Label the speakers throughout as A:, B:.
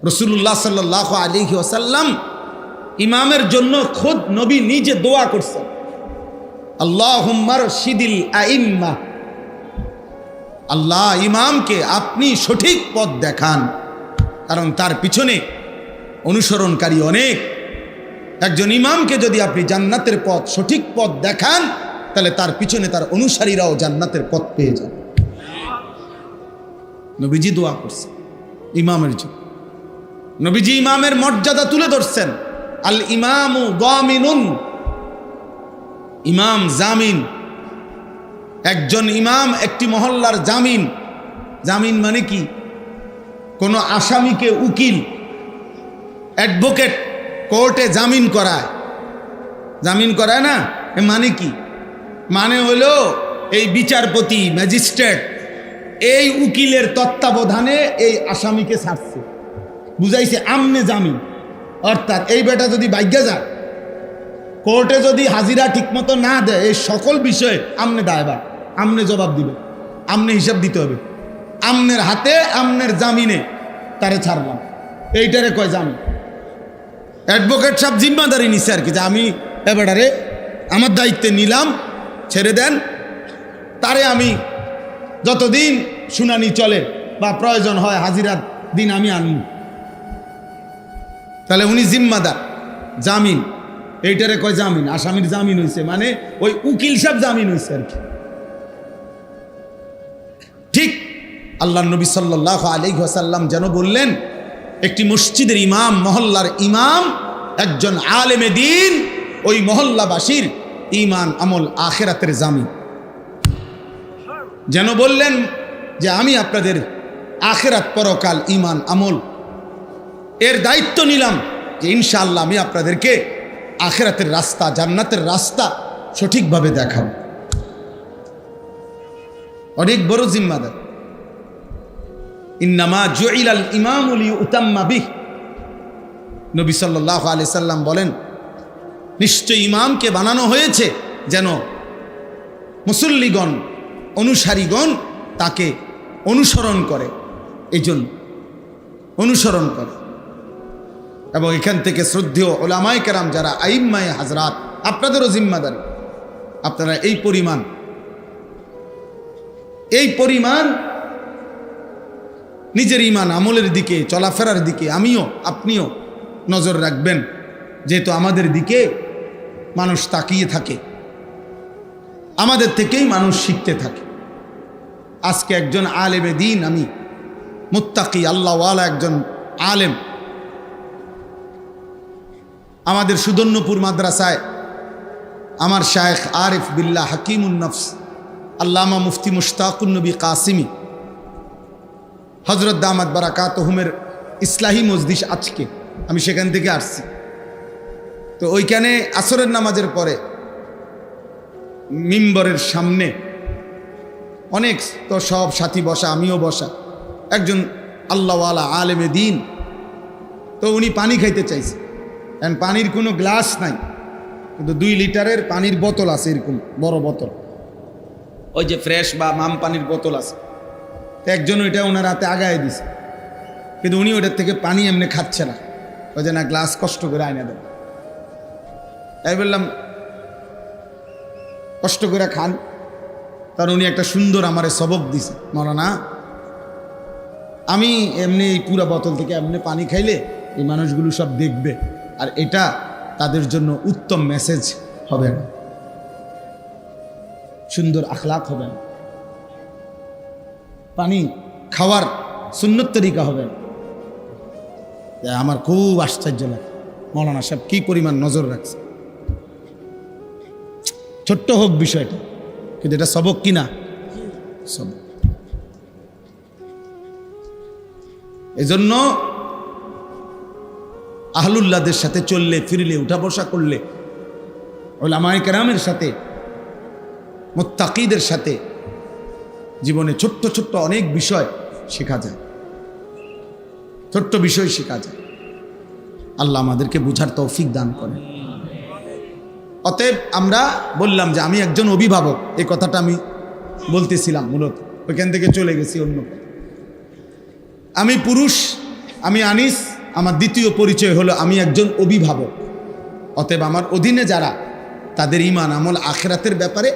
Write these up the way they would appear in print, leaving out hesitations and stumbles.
A: রাসূলুল্লাহ সাল্লাল্লাহু আলাইহি ওয়াসাল্লাম ইমামের জন্য খুদ নবী নিজে দোয়া করছেন, আল্লাহুম্মা রশিদিল আইম্মা, আল্লাহ ইমামকে আপনি সঠিক পথ দেখান, কারণ তার পিছনে অনুসরণকারী অনেক। একজন ইমামকে যদি আপনি জান্নাতের পথ, সঠিক পথ দেখান, তাহলে তার পিছনে তার অনুসারীরাও জান্নাতের পথ পেয়ে যাবে। নবীজি দোয়া করছেন ইমামের জন্য। নবীজি ইমামের মর্যাদা তুলে ধরছেন, আল ইমামু দামিনুন, ইমাম জামিন। একজন ইমাম একটি মহল্লার জামিন। জামিন মানে কি? কোনো আসামিকে উকিল, অ্যাডভোকেট কোর্টে জামিন করায়। জামিন করায় না, এ মানে কি? মানে হলো এই বিচারপতি, ম্যাজিস্ট্রেট এই উকিলের তত্ত্বাবধানে এই আসামিকে ছাড়ছে, বুঝাইছে আমনে জামিন। অর্থাৎ এই বেটা যদি ভাগ্যে যায়, কোর্টে যদি হাজিরা ঠিকমতো না দেয়, এই সকল বিষয়ে আমনে দায়ভার, আমনে জবাব দিবে, আমনে হিসাব দিতে হবে। আমনের হাতে, আমনের জামিনে তারে ছাড়লাম, এইটারে কয় জামিন। অ্যাডভোকেট সাহেব জিম্মাদারি নিছে আর কি, যে আমি এবারে আমার দায়িত্বে নিলাম, ছেড়ে দেন তারে, আমি যতদিন শুনানি চলে বা প্রয়োজন হয় হাজিরার দিন আমি আনব। তাহলে উনি জিম্মাদার, জামিন, এইটারে কয় জামিন। আসামির জামিন হয়েছে মানে ওই উকিল সাহেব জামিন হয়েছে আর কি। ঠিক আল্লাহ নবী সাল্লাল্লাহু আলাইহি ওয়াসাল্লাম যেন বললেন, একটি মসজিদের ইমাম, মহল্লার ইমাম, একজন আলেমে দ্বীন, ওই মহল্লাবাসীর ঈমান আমল আখিরাতের জামিন। যেন বললেন যে আমি আপনাদের আখিরাত পরকাল ঈমান আমল এর দায়িত্ব নিলাম, যে ইনশাআল্লাহ আমি আপনাদেরকে আখিরাতের রাস্তা, জান্নাতের রাস্তা সঠিকভাবে দেখাবো। অনেক বড় জিম্মাদার। ইন্নামা জুইলাল ইমামু লিউতাম্মা বিহি, নবী সাল্লাল্লাহু আলাইহি সাল্লাম বলেন, নিশ্চয় ইমামকে বানানো হয়েছে যেন মুসল্লিগণ, অনুসারীগণ তাকে অনুসরণ করে, এই জন্য অনুসরণ করে। এবং এখান থেকে শ্রদ্ধেয় উলামায়ে কেরাম যারা আইম্মায়ে হাজরাত, আপনাদেরও জিম্মাদারি, আপনারা এই পরিমাণ নিজের ঈমান আমলের দিকে, চলাফেরার দিকে আমিও আপনিও নজর রাখবেন, যেহেতু আমাদের দিকে মানুষ তাকিয়ে থাকে, আমাদের থেকেই মানুষ শিখতে থাকে। আজকে একজন আলেমে দ্বীন, আমি মুত্তাকি আল্লাহওয়ালা একজন আলেম, আমাদের সুদন্যপুর মাদ্রাসায় আমার শায়েখ আরিফ বিল্লাহ হাকিমুন নফস আল্লামা মুফতি মুশতাকুন নবী কাসিমি হজরত দামাত বারাকাতুহুমের ইসলাহি মজলিস, আজকে আমি সেখান থেকে আসছি। তো ওইখানে আসরের নামাজের পরে মিম্বরের সামনে অনেক তো সব সাথী বসা, আমিও বসা, একজন আল্লাহওয়ালা আলেমে দ্বীন। তো উনি পানি খাইতে চাইছে, কারণ পানির কোনো গ্লাস নাই, কিন্তু 2 লিটারের পানির বোতল আছে, এরকম বড় বোতল, ওই যে ফ্রেশ বা মাম পানির বোতল আছে। তো একজন ওইটা ওনার হাতে আগায় দিছে, কিন্তু উনি ওইটার থেকে পানি এমনি খাচ্ছে না, ওই যে না গ্লাস কষ্ট করে আয়না দেন। তাই বললাম কষ্ট করে খান। তার উনি একটা সুন্দর আমারে সবক দিছে, মাওলানা আমি এমনি এই পুরা বোতল থেকে এমনি পানি খাইলে এই মানুষগুলো সব দেখবে, আর এটা তাদের জন্য উত্তম মেসেজ হবে না, সুন্দর আখলাক হবে না, পানি খাওয়ার সুন্নত তরিকা হবে না। আমার খুব আশ্চর্য লাগে, মাওলানা সাহেব কি পরিমাণ নজর রাখছে। ছোট্ট হোক বিষয়টা, কিন্তু এটা সবক কিনা সবক। এজন্য আহলুল্লাহদের সাথে চললে ফিরলে, উঠা বসা করলে, উলামায়ে কেরামের সাথে, মুত্তাকিদের সাথে জীবনে ছোট্ট ছোট্ট অনেক বিষয় শেখা যায়, ছোট্ট বিষয় শেখা যায়। আল্লাহ আমাদেরকে বুঝার তৌফিক দান করেন। অতএব আমরা বললাম যে আমি একজন অভিভাবক, এই কথাটা আমি বলতেছিলাম, মূলত ওইখান থেকে চলে গেছি অন্য। আমি পুরুষ, আমি আনিস, আমার দ্বিতীয় পরিচয় হলো আমি একজন অভিভাবক। অতএব আমার অধীনে যারা, তাদের ঈমান আমল আখিরাতের ব্যাপারে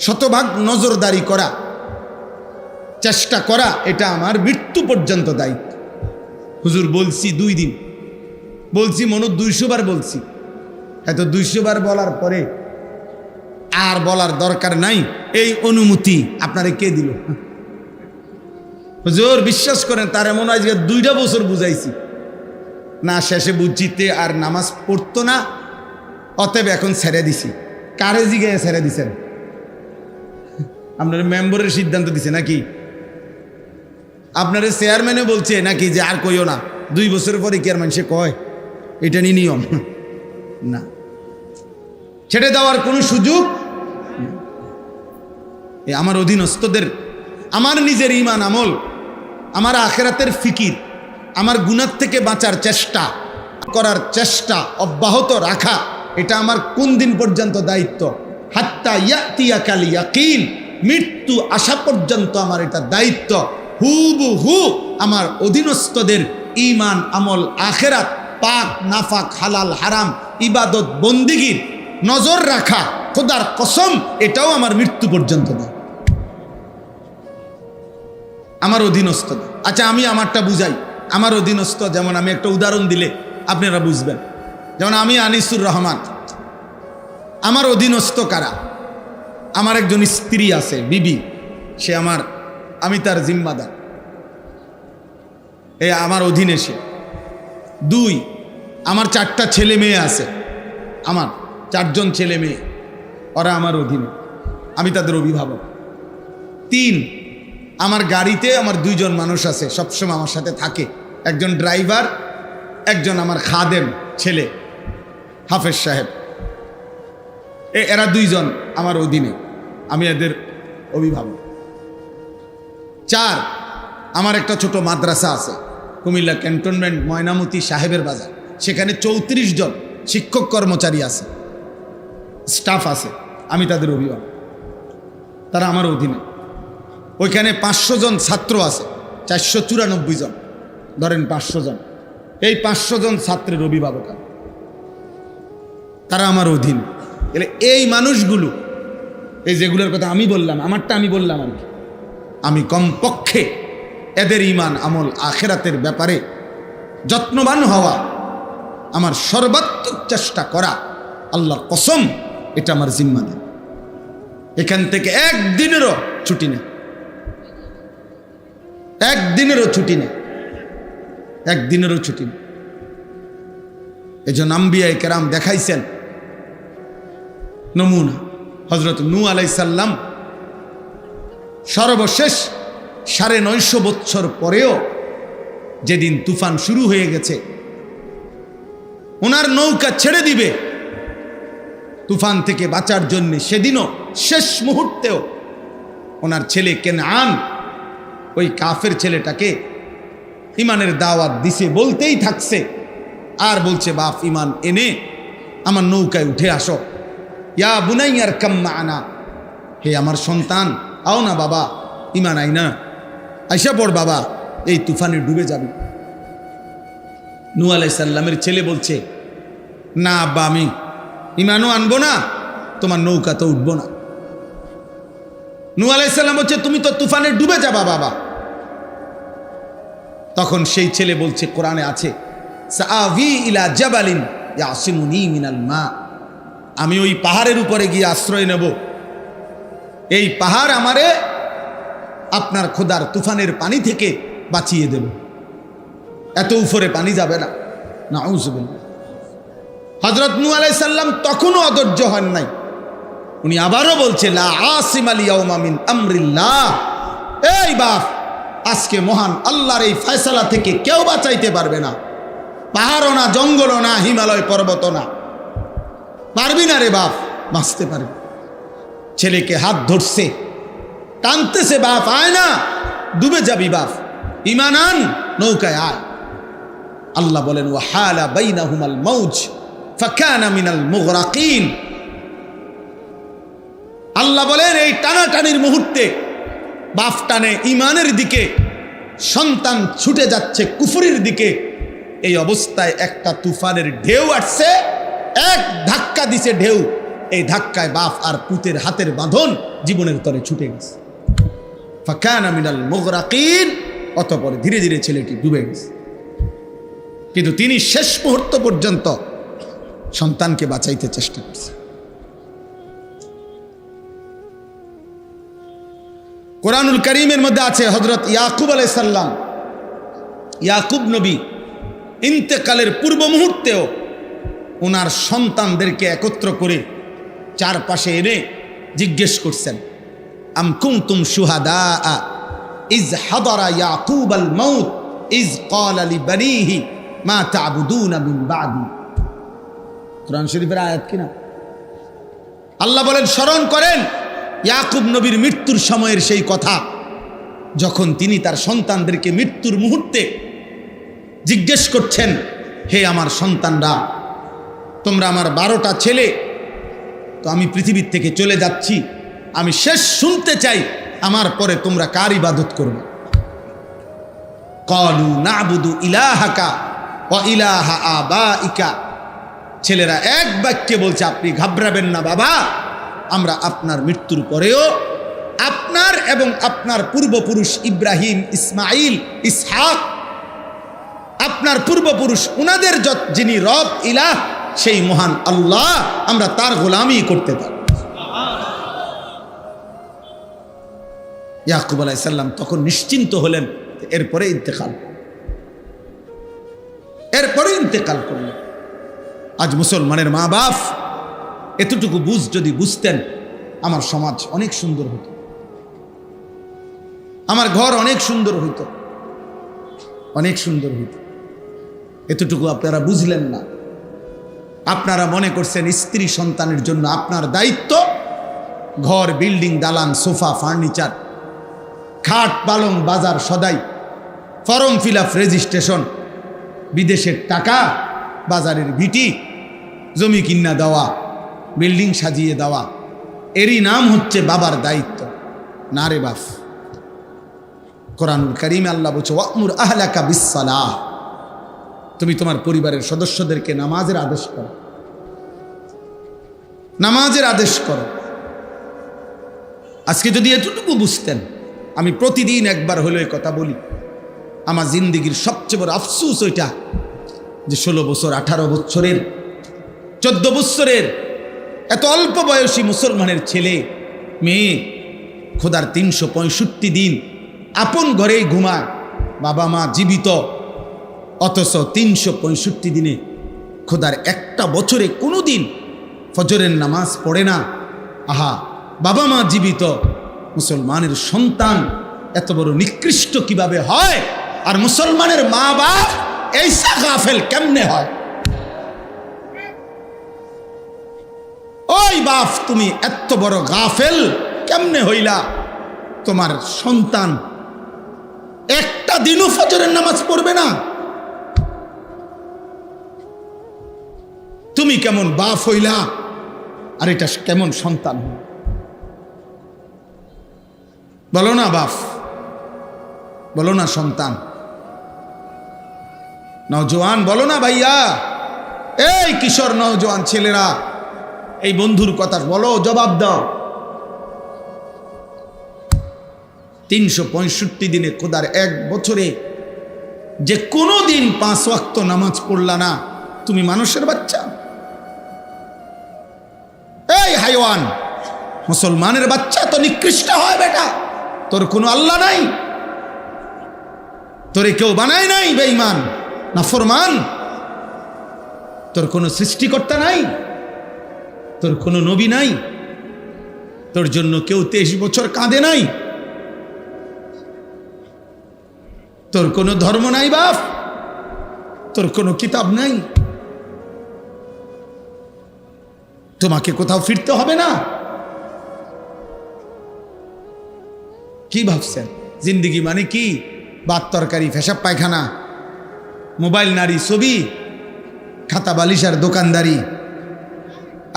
A: শতভাগ নজরদারি করা, চেষ্টা করা, এটা আমার মৃত্যু পর্যন্ত দায়িত্ব। হুজুর বলছি 2 দিন, বলছি মনে 200 বার বলছি। এত 200 বার বলার পরে আর বলার দরকার নাই, এই অনুমতি আপনারে কে দিল? হুজুর বিশ্বাস করেন, তার এমন আজকে 2টা বছর বুঝাইছি না, শেষে বুঝিতে আর নামাজ পড়তো না। অতএব এখন ছেড়ে দিছি। কারে জিগায় ছেড়ে দিছেন? আপনার মেম্বারের সিদ্ধান্ত দিছে নাকি? আপনার চেয়ারম্যানে বলছে নাকি যে আর কইও না? 2 বছর পরে কি আর মানুষে কয় এটা নি নিয়ম? না, ছেড়ে দেওয়ার কোনো সুযোগ। আমার অধীনস্থদের, আমার নিজের ঈমান আমল, আমার আখিরাতের ফিকির, আমার গুনাহ থেকে বাঁচার চেষ্টা করার চেষ্টা অব্যাহত রাখা, এটা আমার কোন দিন পর্যন্ত দায়িত্ব? হাত্তা ইয়াতিয়াকাল ইয়াকিন, মৃত্যু আসা পর্যন্ত আমার এটা দায়িত্ব। হুবহু আমার অধীনস্থদের ঈমান আমল আখিরাত, পাক নাফাক, হালাল হারাম, ইবাদত বন্দিগির নজর রাখা, খোদার কসম এটাও আমার মৃত্যু পর্যন্ত না, আমার অধীনস্থ। আচ্ছা আমি আমারটা বুঝাই। আমার অধীনস্থ যেমন, আমি একটা উদাহরণ দিলে আপনারা বুঝবেন। যেমন আমি আনিসুর রহমান, আমার অধীনস্থ কারা? আমার একজন স্ত্রী আছে, বিবি, সে আমি তার জিম্মাদার, এ আমার অধীনে সে। 2, আমার 4টা ছেলে মেয়ে আছে, আমার 4 জন ছেলে মেয়ে, ওরা আমার অধীনে, আমি তাদের অভিভাবক। 3, আমার গাড়িতে আমার 2 জন মানুষ আছে, সবসময় আমার সাথে থাকে, একজন ড্রাইভার, একজন আমার খাদেম ছেলে হাফেজ সাহেব। এরা 2 জন আমার অধীনে, আমি এদের অভিভাবক। 4, আমার একটা ছোট মাদ্রাসা আছে কুমিল্লা ক্যান্টনমেন্ট ময়নামতি সাহেবের বাজার, সেখানে 34 জন শিক্ষক কর্মচারী আছে, স্টাফ আছে, আমি তাদের অভিভাবক, তারা আমার অধীনে। ওইখানে 500 জন ছাত্র আছে, 494 জন, ধরেন 500 জন, এই 500 জন ছাত্রের অভিভাবক, তারা আমার অধীন। এলে এই মানুষগুলো, এই যেগুলোর কথা আমি বললাম, আমারটা আমি বললাম আর কি, আমি কমপক্ষে এদের ঈমান আমল আখিরাতের ব্যাপারে যত্নবান হওয়া, আমার সর্বাত্মক চেষ্টা করা, আল্লাহর কসম এটা আমার জিম্মাদার। এখান থেকে একদিনেরও ছুটি নেই, একদিনেরও ছুটি নেই, একদিনেরও ছুটি নেই। এই জন্য আম্বিয়ায়ে কেরাম দেখাইছেন নমুনা। হযরত নূহ আলাইহিস সালাম সর্বশেষ 950 বছর পরেও, যেদিন তুফান শুরু হয়ে গেছে, ওনার নৌকা ছেড়ে দিবে তুফান থেকে বাঁচার জন্য, সেদিনও শেষ মুহূর্তেও ওনার ছেলে কেনআন, ওই কাফের ছেলেটাকে ইমানের দাওয়াত দিছে, বলতেই থাকছে, আর বলছে বাপ ইমান এনে আমার নৌকায় উঠে আসো, ইয়া বুনাইয়া আরকাম মা'ানা, হে আমার সন্তান আও না বাবা, ইমান আই না, আইসা পড় বাবা, এই তুফানে ডুবে যাবি। নূহ আলাইহিস সালামের ছেলে বলছে না আব্বা, আমি ইমানও আনবো না, তোমার নৌকা তো উঠবো না। নূহ আলাইহিস সালাম বলছে তুমি তো তুফানে ডুবে যাবা বাবা। তখন সেই ছেলে বলছে, কোরআনে আছে, সাআভি ইলা জাবালিন ইয়াসিমুনি মিনাল মা, আমি ওই পাহাড়ের উপরে গিয়ে আশ্রয় নেব, এই পাহাড় আমারে আপনার খোদার তুফানের পানি থেকে বাঁচিয়ে দেব, এত উপরে পানি যাবে না। নাউযুবিল্লাহ। হযরত নূহ আলাইহিস সালাম তখনও অধৈর্য হন নাই, উনি আবারও বলছে লা আসিমাল ইয়াউমা মিন আমরিল্লাহ, এই বাপ, আজকে মহান আল্লাহর এই ফয়সালা থেকে কেউ বাঁচাইতে পারবে না, পাহাড়ও না, জঙ্গলও না, হিমালয় পর্বত না, পারবি না রে বাপ, বাঁচতে পারবি। ছেলেকে হাত ধরছে, টানতেছে, বাপ আয় না, ডুবে যাবি বাপ, ঈমান আন, নৌকায় আয়। আল্লাহ বলেন ওয়াহালা বাইনাহুমাল মাউজ ফাকানা মিনাল মুগরাকিন, আল্লাহ বলেন এই টানাটানির মুহূর্তে বাপ টানে ইমানের দিকে, সন্তান ছুটে যাচ্ছে কুফরির দিকে, এই অবস্থায় একটা তুফানের ঢেউ আসছে, এক ধাক্কা দিছে ঢেউ, এই ধাক্কায় বাপ আর পুতের হাতের বাঁধন জীবনের তরে ছুটে গেছে। ফাকানা মিনাল মুগরাকিন, অতঃপর ধীরে ধীরে ছেলেটি ডুবে গেছে। কিন্তু তিনি শেষ মুহূর্ত পর্যন্ত সন্তানকে বাঁচাইতে চেষ্টা করছে। কোরআনুল কারীমের মধ্যে আছে হযরত ইয়াকুব আলাইহিস সালাম, ইয়াকুব নবী ইন্তেকালের পূর্ব মুহূর্তেও ওনার সন্তানদেরকে একত্র করে চারপাশে এনে জিজ্ঞেস করছেন, আম কুনতুম শুহাদা is হাদারা Yakub Al Maut is ক্বালা লিবানিহি মা তা'বুদুনা মিন বা'দি। কোরআন শরীফের আয়াত কিনা? আল্লাহ বলেন, স্মরণ করেন ইয়াকুব নবীর মৃত্যুর সময়ের সেই কথা, যখন তিনি তার সন্তানদেরকে মৃত্যুর মুহূর্তে জিজ্ঞেস করছেন, হে আমার সন্তানরা, তোমরা আমার 12টা ছেলে, তো আমি পৃথিবীর থেকে চলে যাচ্ছি, আমি শেষ শুনতে চাই আমার পরে তোমরা কার ইবাদত করবে? ক্বালু না'বুদু ইলাহাকা ওয়া ইলাহা আবাইকা। ছেলেরা এক বাক্যে বলছে, আপনি ঘাবড়াবেন না বাবা, আমরা আপনার মৃত্যুর পরেও আপনার এবং আপনার পূর্বপুরুষ ইব্রাহিম, ইসমাইল, ইসহাক, আপনার পূর্বপুরুষ উনাদের যিনি রব ইলাহ, সেই মহান আল্লাহ, আমরা তার গোলামি করতে পারি। ইয়াকুব আলাইহিস সালাম তখন নিশ্চিন্ত হলেন, এরপরে ইন্তেকাল করলেন। আজ মুসলমানের মা বাপ এতটুকু যদি বুঝতেন, আমার সমাজ অনেক সুন্দর হতো, আমার ঘর অনেক সুন্দর হইত, অনেক সুন্দর হইত। এতটুকু আপনারা বুঝলেন না। আপনারা মনে করছেন স্ত্রী সন্তানের জন্য আপনার দায়িত্ব ঘর, বিল্ডিং, দালান, সোফা, ফার্নিচার, খাট, পালং, বাজার, সদাই, ফর্ম ফিল আপ, রেজিস্ট্রেশন, বিদেশের টাকা, বাজারের ভিটি, জমি কিনা দেওয়া, বিল্ডিং সাজিয়ে দেওয়া, এরই নাম হচ্ছে বাবার দায়িত্ব। না রে বাপ, কোরআনুল কারীমে আল্লাহ বলছে, ওয়া'মুর আহলাকা বিসসালাহ, তুমি তোমার পরিবারের সদস্যদেরকে নামাজের আদেশ করো, নামাজের আদেশ করো। আজকে যদি এতটুকু বুঝতেন, আমি প্রতিদিন একবার হলেও এই কথা বলি, আমার জিন্দেগির সবচেয়ে বড় আফসোস ওইটা যে 16 বছর, 18 বছরের, 14 বছরের এত অল্প বয়সী মুসলমানের ছেলে মেয়ে খোদার 365 দিন আপন ঘরেই ঘুমায়, বাবা মা জীবিত, অথচ 365 দিনে খোদার একটা বছরে কোনো দিন ফজরের নামাজ পড়ে না। আহা, বাবা মা জীবিত, মুসলমানের সন্তান এত বড় নিকৃষ্ট কিভাবে হয়? আর মুসলমানের মা বাপ এইসা গাফেল কেমনে হয়? ওই বাপ, তুমি এত বড় গাফেল কেমনে হইলা? তোমার সন্তান একটা দিনও ফজরের নামাজ পড়বে না। তুমি কেমন বাপ হইলা? আর এটা কেমন সন্তান? বলো না বাপ, বলো না সন্তান, নওজোয়ান বলো না ভাইয়া, এই কিশোর নওজোয়ান ছেলেরা, এই বন্ধুর কথা বলো, জবাব দাও। 365 দিনে খোদার এক বছরে যে কোনো দিন 5 ওয়াক্ত নামাজ পড়লা না, তুমি মানুষের বাচ্চা? এই হাইওয়ান, মুসলমানের বাচ্চা তো নিকৃষ্ট হয় বেটা। তোর কোনো আল্লাহ নাই, তোরে কেউ বানায় নাই, বেঈমান নাফরমান। তোর কোনো সৃষ্টিকর্তা নাই, তোর কোনো নবী নাই, তোর জন্য কেউ 23 বছর কাঁদে নাই, তোর কোনো ধর্ম নাই বাপ, তোর কোনো কিতাব নাই, তোমাকে কোথাও ফিরতে হবে না। কি ভাবছেন জিন্দিগি মানে কি? ভাত তরকারি, পেশাব পায়খানা, মোবাইল, নারী, ছবি, খাতা বালিশ আর দোকানদারি,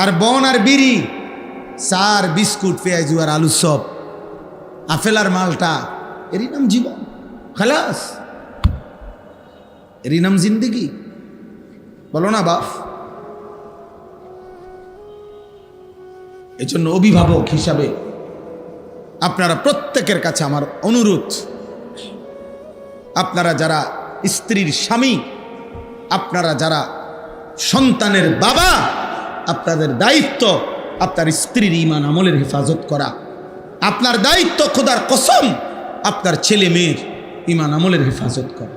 A: আর বন আর বিড়ি, চার বিস্কুট, পেঁয়াজু আর আলু চপ, আপেল আর মালটা, এরই নাম জীবন? খালাস, এরই নাম জিন্দেগি? বলো না বাপ। এজন্য অভিভাবক হিসাবে আপনারা প্রত্যেকের কাছে আমার অনুরোধ, আপনারা যারা স্ত্রীর স্বামী, আপনারা যারা সন্তানের বাবা, আপনাদের দায়িত্ব আপনার স্ত্রীর ঈমান আমলের হেফাজত করা। আপনার দায়িত্ব খোদার কসম আপনার ছেলে মেয়ের ঈমান আমলের হেফাজত করা।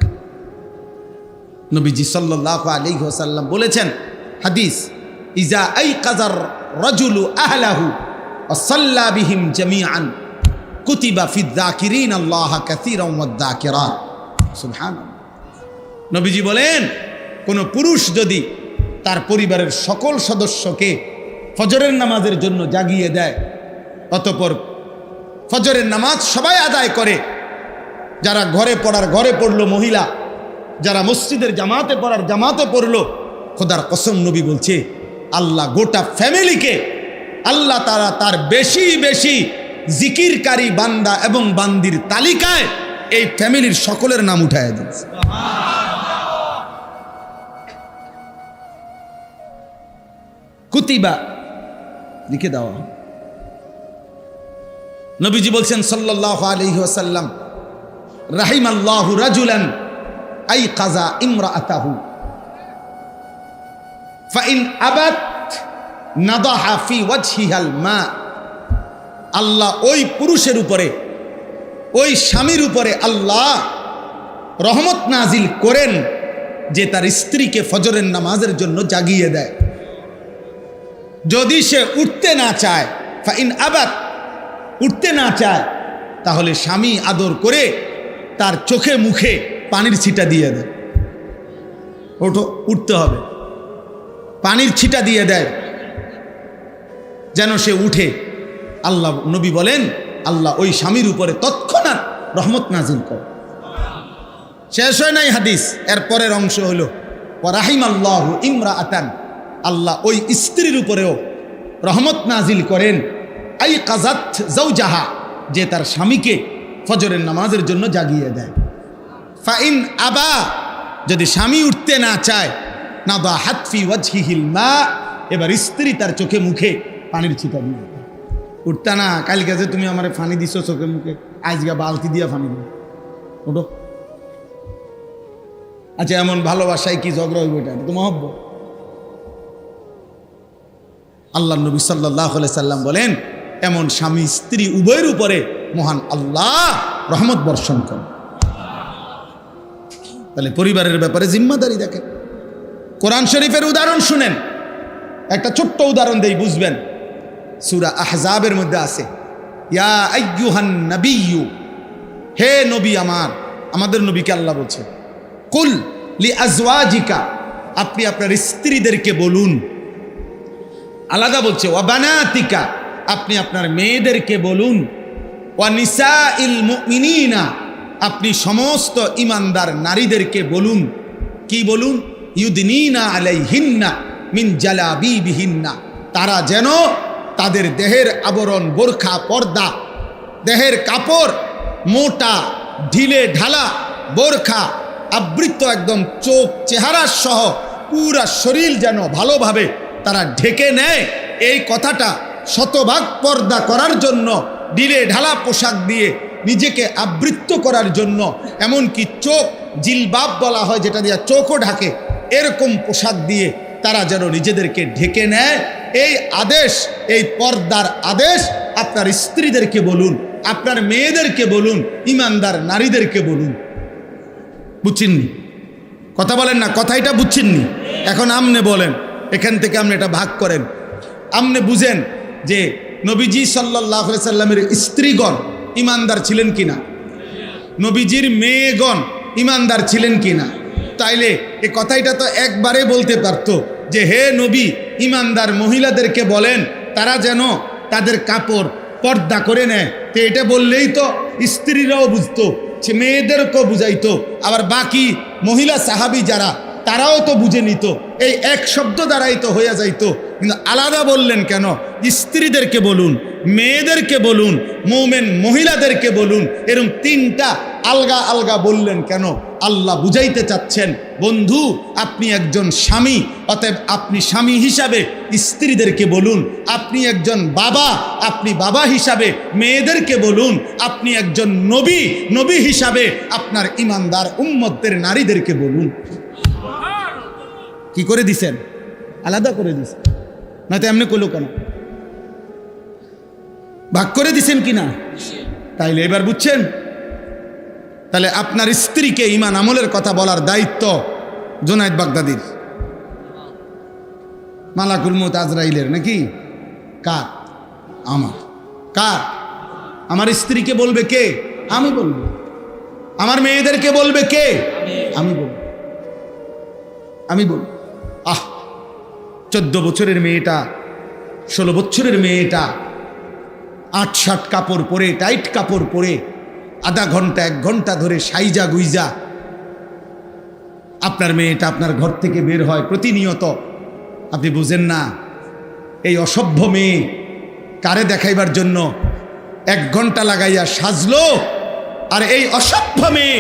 A: নবীজি সাল্লাল্লাহু আলাইহি ওয়াসাল্লাম বলেছেন, হাদিস, ইজা আইকাযার রাজুলু আহলাহু ওয়া সাল্লা বিহিম জামিআন কুতিবা ফিয যাকিরিন আল্লাহ কাসীরান ওয়াদ যাকিরাত। সুবহানাল্লাহ। নবীজি বলেন, কোন পুরুষ যদি তার পরিবারের সকল সদস্যকে ফজরের নামাজের জন্য জাগিয়ে দেয়, অতঃপর ফজরের নামাজ সবাই আদায় করে, যারা ঘরে পড়ার ঘরে পড়লো মহিলা, যারা মসজিদের জামাতে পড়ার জামাতে পড়লো, খোদার কসম নবী বলছে আল্লাহ গোটা ফ্যামিলিকে, আল্লাহ তারা তার বেশি বেশি জিকিরকারী বান্দা এবং বান্দির তালিকায় এই ফ্যামিলির সকলের নাম উঠায় দিয়েছে। কুতিবা লিখে দেওয়া। নবীজি বলছেন সাল্লাল্লাহু আলাইহি ওয়াসাল্লাম, রাহিমাল্লাহু রাজুলান আইকাযা ইমরাআতাহু ফাইন আবাত নাদাহা ফি ওয়াজহিহাল মা। আল্লাহ ওই পুরুষের উপরে, ওই স্বামীর উপরে আল্লাহ রহমত নাজিল করেন যে তার স্ত্রীকে ফজরের নামাজের জন্য জাগিয়ে দেয়। যদি সে উঠতে না চায়, ফাইন আবাত, উঠতে না চায়, তাহলে স্বামী আদর করে তার চোখে মুখে পানির ছিটা দিয়ে দেয়। ওঠো, উঠতে হবে, পানির ছিটা দিয়ে দেয় যেন সে উঠে। আল্লাহ নবী বলেন আল্লাহ ওই স্বামীর উপরে তৎক্ষণাৎ রহমত নাজিল করে। শেষ হয় নাই হাদিস, এর পরের অংশ হলো ওয়া রাহিমাল্লাহু ইমরাআতান, আল্লাহ ওই স্ত্রীর উপরেও রহমত নাজিল করেন আইকাযাত যাওজাহা, যে তার স্বামীকে ফজরের নামাজের জন্য জাগিয়ে দেয়। ফাইন আবা, যদি স্বামী উঠতে না চায়, নাদাহাত ফি ওয়াজহিহিল মা, এবার স্ত্রী তার চোখে মুখে পানির ছিটা দিয়ে দেয়। উঠতা না, কালকে যে তুমি আমারে পানি দিছো চোখে মুখে, আজকে বালতি দিয়া পানি দিও, ওঠো। আচ্ছা, এমন ভালোবাসায় কি ঝগড়া হইব? এটা তো মহব্বত। আল্লাহ নবী সাল্লাল্লাহু আলাইহি সাল্লাম বলেন, এমন স্বামী স্ত্রী উভয়ের উপরে মহান আল্লাহ রহমত বর্ষণ করেন। তাহলে পরিবারের ব্যাপারে জিম্মাদারি দেখেন। কোরআন শরীফের উদাহরণ শুনেন, একটা ছোট্ট উদাহরণ দেই, বুঝবেন। সূরা আহজাবের মধ্যে আছে, ইয়া আইয়ুহান নাবিয়্যু, হে নবী আমার, আমাদের নবীকে আল্লাহ বলছে, কুল লি আজওয়াজিকা, আপনি আপনার স্ত্রীদেরকে বলুন। আলাদা বলছে ওয়া বানাতিকা, আপনি আপনার মেয়েদেরকে বলুন। ওয়া নিসাইল মুমিনিনা, আপনি সমস্ত ইমানদার নারীদেরকে বলুন। কি বলুন? ইউদনিনা আলাইহিন্না মিন জালাবিবিহিন্না, তারা যেন তাদের দেহের আবরণ, বোরখা, পর্দা, দেহের কাপড়, মোটা ঢিলে ঢালা বোরখা আবৃত, একদম চোখ চেহারা সহ পুরা শরীর যেন ভালোভাবে তারা ঢেকে নেয়। এই কথাটা শতভাগ পর্দা করার জন্য, ঢিলে ঢালা পোশাক দিয়ে নিজেকে আবৃত করার জন্য, এমনকি চোখ জিলবাব বলা হয় যেটা দিয়ে চোখও ঢাকে, এরকম পোশাক দিয়ে তারা যেন নিজেদেরকে ঢেকে নেয়। এই আদেশ, এই পর্দার আদেশ আপনার স্ত্রীদেরকে বলুন, আপনার মেয়েদেরকে বলুন, ইমানদার নারীদেরকে বলুন। বুঝছেননি? কথা বলেন না, কথাইটা বুঝছেননি? এখন আমনে বলেন, এখান থেকে আপনি এটা ভাগ করেন। আপনি বুঝেন যে নবীজি সাল্লাল্লাহু আলাইহি সাল্লামের স্ত্রীগণ ইমানদার ছিলেন কিনা, নবীজির মেয়েগণ ইমানদার ছিলেন কিনা। তাইলে এই কথাইটা তো একবারে বলতে পারতো যে হে নবী, ইমানদার মহিলাদেরকে বলেন তারা যেন তাদের কাপড় পর্দা করে নেয়। তো এটা বললেই তো স্ত্রীরাও বুঝতো, সে মেয়েদেরকেও বুঝাইতো, আবার বাকি মহিলা সাহাবী যারা তারাও তো বুঝে নিত। এই এক শব্দ দ্বারাই তো হয়ে যাইতো কিন্তু আলাদা বললেন কেন? স্ত্রীদেরকে বলুন, মেয়েদেরকে বলুন, মুমিন মহিলাদেরকে বলুন, এরকম তিনটা আলগা আলগা বললেন কেন? আল্লাহ বুঝাইতে চাচ্ছেন, বন্ধু আপনি একজন স্বামী, অতএব আপনি স্বামী হিসাবে স্ত্রীদেরকে বলুন। আপনি একজন বাবা, আপনি বাবা হিসাবে মেয়েদেরকে বলুন। আপনি একজন নবী, নবী হিসাবে আপনার ইমানদার উম্মতের নারীদেরকে বলুন। কি করে দিছেন? আলাদা করে দিছেন, নয়তো এমনি কইলো কেন? ভাগ করে দিছেন কিনা? তাইলে এবার বুঝছেন? তাহলে আপনার স্ত্রীকে ঈমান আমলের কথা বলার দায়িত্ব জুনায়েদ বাগদাদির, মালাকুল মউত আজরাইলের নাকি? কার? আমার। কার? আমার স্ত্রীকে বলবে কে? আমি বলবো। আমার মেয়েদেরকে বলবে কে? আমি বলবো। আমি বলবো। 14 বছরের মেয়েটা, 16 বছরের মেয়েটা 8-7 কাপড় পরে, টাইট কাপড় পরে আধা ঘন্টা 1 ঘন্টা ধরে সাইজা গুইজা আপনার মেয়েটা আপনার ঘর থেকে বের হয় প্রতিনিয়ত। আপনি বুঝেন না এই অসভ্য মেয়ে কারে দেখাইবার জন্য 1 ঘন্টা লাগাইয়া সাজলো, আর এই অসভ্য মেয়ে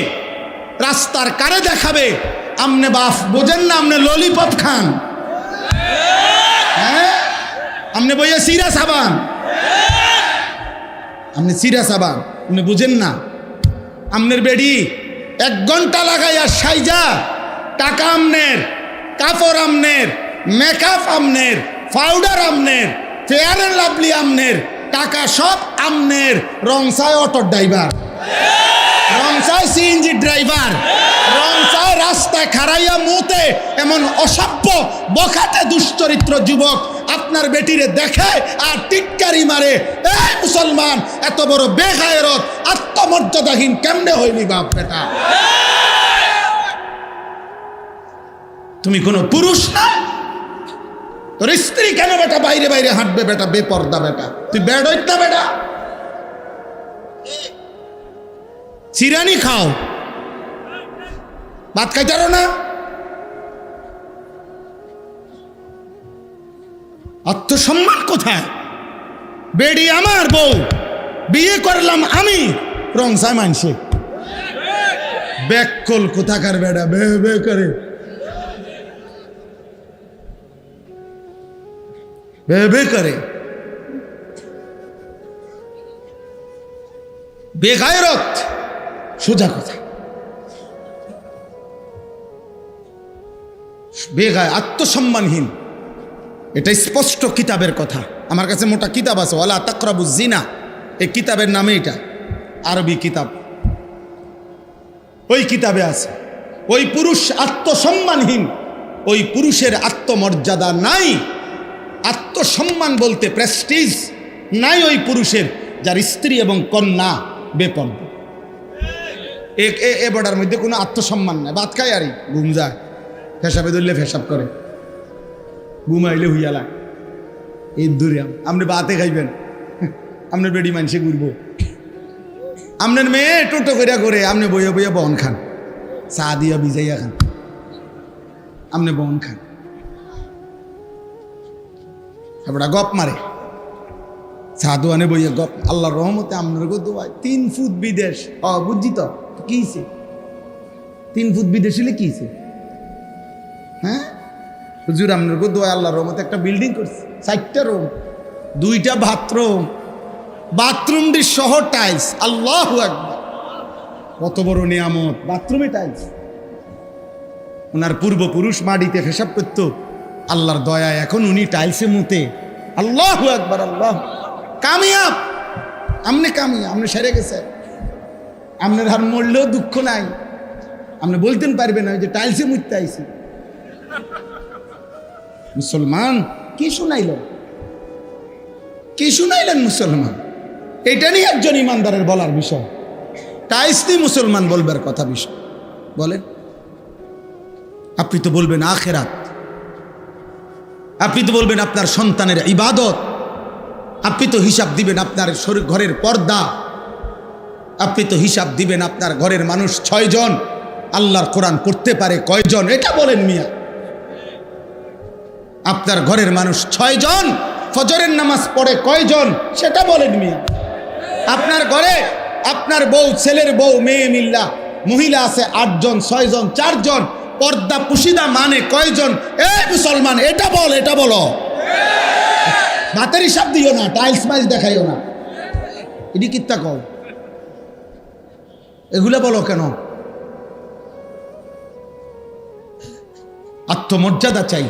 A: রাস্তার কারে দেখাবে? আমনে বাপ বোঝেন না? আমনে ললিপপ খান, হ্যাঁ? আমনে বইয়া সিরা সাবান, আপনি সিরা সাবান, আপনি বুঝেন না? আমনের বেডি 1 ঘন্টা লাগাইয়া সাইজা, টাকা আমনের, কাপড় আমনের, মেকআপ আমনের, পাউডার আমনের, ফেয়ার এন্ড লাভলি আমনের, টাকা সব আমনের। রংসায় অটো ড্রাইভার, রংসায় সিএনজি ড্রাইভার, রংসায় রাস্তায় খাড়াইয়া মুতে এমন অসভ্য বখাটে দুশ্চরিত্র যুবক আপনার বেটিরে দেখে আর টিটকারি মারে। এই মুসলমান, এত বড় বেগায়রত আত্মমর্যাদাহীন কেমনে হইলি বাপ বেটা? তুমি কোনো পুরুষ না? তোর স্ত্রী কেন বেটা বাইরে বাইরে হাঁটবে বেটা? বেপর্দা বেটা, তুই বেড হইত না বেটা? চিরানি খাও, ভাত খাইতারো না? আত্মসম্মান কোথায়? বেডি আমার বউ, বিয়ে করলাম আমি, রংসায় মানছে ব্যাককল কোথাকার বেটা, বে বে করে বে বে করে, বেগায়রত। সোজা কথা, বেগায়, আত্মসম্মানহীন। এটা স্পষ্ট কিতাবের কথা। আমার কাছে মোটা কিতাব আছে, ওয়ালা তাকরাবুজ জিনা, এই কিতাবের নামে, এটা আরবি কিতাব। ওই কিতাবে আছে ওই পুরুষ আত্মসম্মানহীন, ওই পুরুষের আত্মমর্যাদা নাই। আত্মসম্মান বলতে প্রেস্টিজ নাই ওই পুরুষের, যার স্ত্রী এবং কন্যা বেপর্দা। এ বর্ডার মধ্যে কোনো আত্মসম্মান নাই। ভাত খায় আরই ঘুম যায়, ফেসাবে ধরলে ফেসাব করে, ঘুমাইলে হুইয়ালা। এই দূরে আপনি বাতে খাইবেন, আপনার বেডি মানুষে ঘুরবো। আপনার মেয়ে টোটো করিয়া করে, আপনি বইয়া বইয়া বন খান, চা দিয়া ভিজাইয়া খান, আপনি বন খান। এবার গপ মারে, চা দোয়ানে বইয়া গপ। আল্লাহর রহমতে আপনার গো দোয়াই 3 ফুট বিদেশ। বুঝছি তো কি হয়েছে? 3 ফুট বিদেশ হলে কি হয়েছে? হ্যাঁ হুজুর, আপনার গো দোয়াই আল্লাহর রহমতে একটা বিল্ডিং করছে, 4টা রুম, 2টা বাথরুম, বাথরুমটি সহ টাইলস। আল্লাহু আকবার, কত বড় নিয়ামত! বাথরুমে টাইলস। ওনার পূর্বপুরুষ মাটিতে পেশাব করত, আল্লাহর দয়ায় এখন উনি টাইলসে মুতে। আল্লাহু আকবার, আল্লাহ। কামিয়াব, আমনে কামিয়া, আমনে সেরে গেছে। আপনার হার মরলেও দুঃখ নাই, আপনি বলতেন পারবেন না যে টাইলসে মুততে আইছি। মুসলমান কি শুনাইলেন, কি শুনাইলেন মুসলমান? এটা নিয়ে একজন ইমানদারের বলার বিষয়। টাইলস নিয়ে মুসলমান বলবার কথা বিষয় বলেন। আপনি তো বলবেন আখেরাত, আপনি তো বলবেন আপনার সন্তানের ইবাদত, আপনি তো হিসাব দিবেন আপনার ঘরের পর্দা, আপনি তো হিসাব দিবেন আপনার ঘরের মানুষ 6 জন, আল্লাহর কোরআন পড়তে পারে কয়জন, এটা বলেন মিয়া। আপনার ঘরের মানুষ 6 জন ফজরের নামাজ পড়ে কয়জন সেটা বলেন মিয়া। আপনার ঘরে আপনার বউ, ছেলের বউ, মেয়ে মিল্লা মহিলা আছে 8 জন, 6 জন, 4 জন। পর্দা পুশিদা মানে কয়জন? মুসলমান এটা বল, এটা বলো। ভাতের হিসাব দিও না, টাইলস মাইলস দেখাইও না, এটি কিত্তা কও, এগুলা বলো কেন? আত্মমর্যাদা চাই।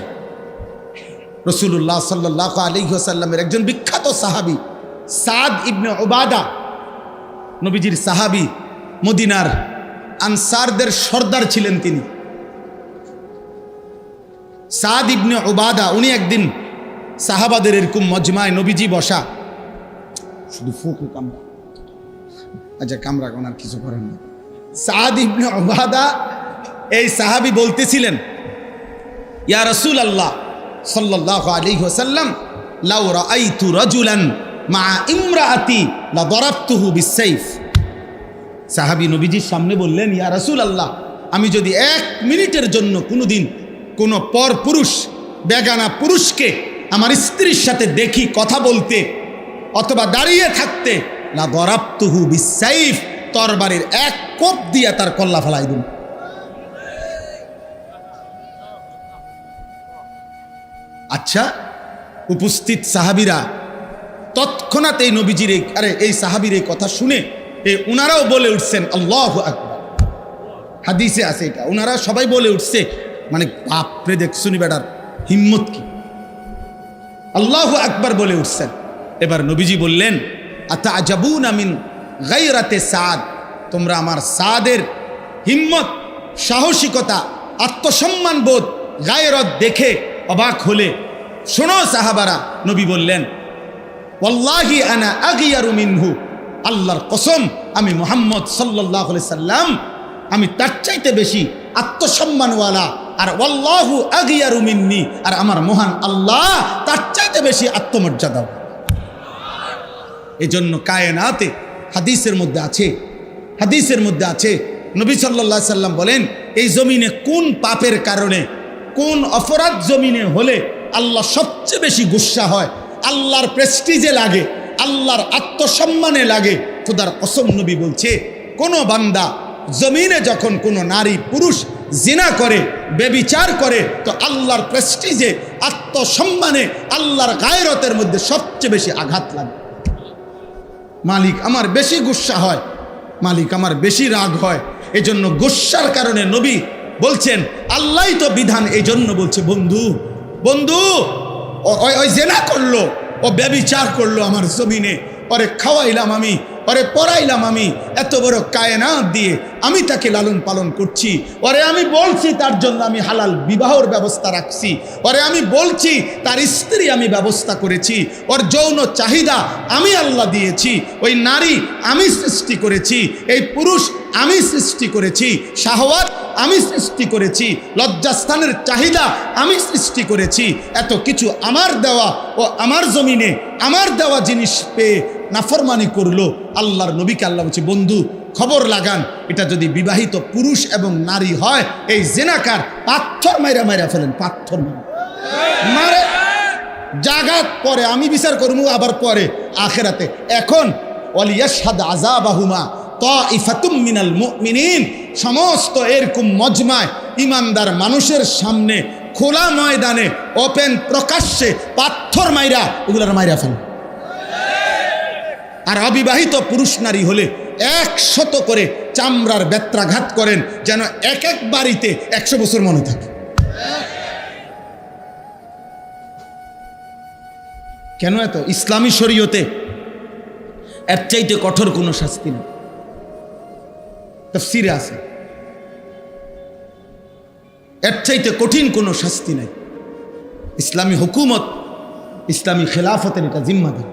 A: রাসূলুল্লাহ সাল্লাল্লাহু আলাইহি ওয়াসাল্লামের একজন বিখ্যাত সাহাবী সাদ ইবনে উবাদা, নবীজির সাহাবী, মদিনার আনসারদের সর্দার ছিলেন তিনি। সাদ ইবনে উবাদা, উনি একদিন সাহাবাদের এরকম মজমায় নবীজি বসা, শুধু ফুকু কামরা, আচ্ছা কামরা কোনার কিছু করেন না। সাদ ইবনে উবাদা এই সাহাবী বলতেছিলেন, ইয়া রাসূলুল্লাহ সাল্লাল্লাহু আলাইহি ওয়াসাল্লাম, লাউ রাআইতু রাজুলান মা ইমরাআতি লা দারাবতুহু বিসাইফ। সাহাবী নবীজির সামনে বললেন, ইয়া রাসূলুল্লাহ, আমি যদি 1 মিনিটের জন্য কোনোদিন কোনো পর পুরুষ, বেগানা পুরুষকে আমার স্ত্রীর সাথে দেখি কথা বলতে অথবা দাঁড়িয়ে থাকতে, লা দারাবতুহু বিসাইফ, তরবারির 1 কোপ দিয়ে তার কল্লা ফেলাই দিন। আচ্ছা, উপস্থিত সাহাবীরা তৎক্ষণাৎ এই নবীজির এই সাহাবীর এই কথা শুনে উনারাও বলে উঠছেন আল্লাহু আকবার। হাদিসে আছে এটা, উনারা সবাই বলে উঠছে, মানে বাপরে দেখ শুনি বেটার হিম্মত কি, আল্লাহু আকবার বলে উঠছেন। এবার নবীজি বললেন, আতাআজাবুনা মিন গায়রাতে সাদ, তোমরা আমার সাদের হিম্মত, সাহসিকতা, আত্মসম্মান বোধ, গায়রত দেখে অবাক হলে শোনো সাহাবারা। নবী বললেন, ওয়াল্লাহি আনা আগিয়ারু মিনহু, আল্লাহর কসম আমি মুহাম্মদ সাল্লাল্লাহু আলাইহি সাল্লাম, আমি তার চাইতে বেশি আত্মসম্মানওয়ালা। আর ওয়াল্লাহু আগিয়ারু মিন্নি, আর আমার মহান আল্লাহ তার চাইতে বেশি আত্মমর্যাদা। এজন্য কায়নাতে হাদিসের মধ্যে আছে, নবী সাল্লাল্লাহু আলাইহি সাল্লাম বলেন, এই জমিনে কোন পাপের কারণে, কোন অপরাধ জমিনে হলে আল্লাহ সবচেয়ে বেশি গুসা হয়, আল্লাহর প্রেস্টিজে লাগে, আল্লাহর আত্মসম্মানে লাগে। খোদার কসম নবী বলছে, কোন বান্দা জমিনে যখন কোন নারী পুরুষ জিনা করে, বেবিচার করে, তো আল্লাহর প্রেস্টিজে, আত্মসম্মানে, আল্লাহর গায়রতের মধ্যে সবচেয়ে বেশি আঘাত লাগে। মালিক আমার বেশি গুসা হয়, মালিক আমার বেশি রাগ হয়। এজন্য গুসার কারণে নবী বলছেন, আল্লাহই তো বিধান, এই জন্য বলছে, বন্ধু ওই জেনা করলো, ও ব্যভিচার করলো আমার জমিনে, ওরে খাওয়াইলাম আমি, ওরে পড়াইলাম আমি, এত বড় কায়নাত দিয়ে আমি তাকে লালন পালন করছি, ওরে আমি বলছি তার জন্য আমি হালাল বিবাহর ব্যবস্থা রাখছি, ওরে আমি বলছি তার স্ত্রী আমি ব্যবস্থা করেছি, ওর যৌন চাহিদা আমি আল্লাহ দিয়েছি, ওই নারী আমি সৃষ্টি করেছি, এই পুরুষ আমি সৃষ্টি করেছি, শাহওয়াত আমি সৃষ্টি করেছি, লজ্জাস্থানের চাহিদা আমি সৃষ্টি করেছি। এত কিছু আমার দেওয়া, ও আমার জমিনে আমার দেওয়া জিনিস পেয়ে নাফরমানি করলো। আল্লাহর নবীকে আল্লাহ বলছে, বন্ধু খবর লাগান, এটা যদি বিবাহিত পুরুষ এবং নারী হয়, এই জেনাকার পাথর মাইরা ফেলেন, পাথর মারে জাগাত পরে আমি বিচার করবো, আবার পরে আখেরাতে। এখন ওয়ালিয়াশহাদ আযাবাহুমা তাইফাতুম মিনাল মুমিনিন, সমস্ত এরকম মজমায় ইমানদার মানুষের সামনে খোলা ময়দানে ওপেন প্রকাশ্যে পাথর মাইরা ওগুলার মাইরা ফেলেন। আর অবিবাহিত পুরুষ নারী হলে 100 করে চামড়ার বেত্রাঘাত করেন, যেন এক এক বাড়িতে 100 বছর মনে থাকে। কেন এত? ইসলামী শরীয়তে এর চাইতে কঠোর কোনো শাস্তি নেই, তাফসীরে আছে, এর চাইতে কঠিন কোনো শাস্তি নেই। ইসলামী হুকুমত, ইসলামী খেলাফতের এটা জিম্মাদার।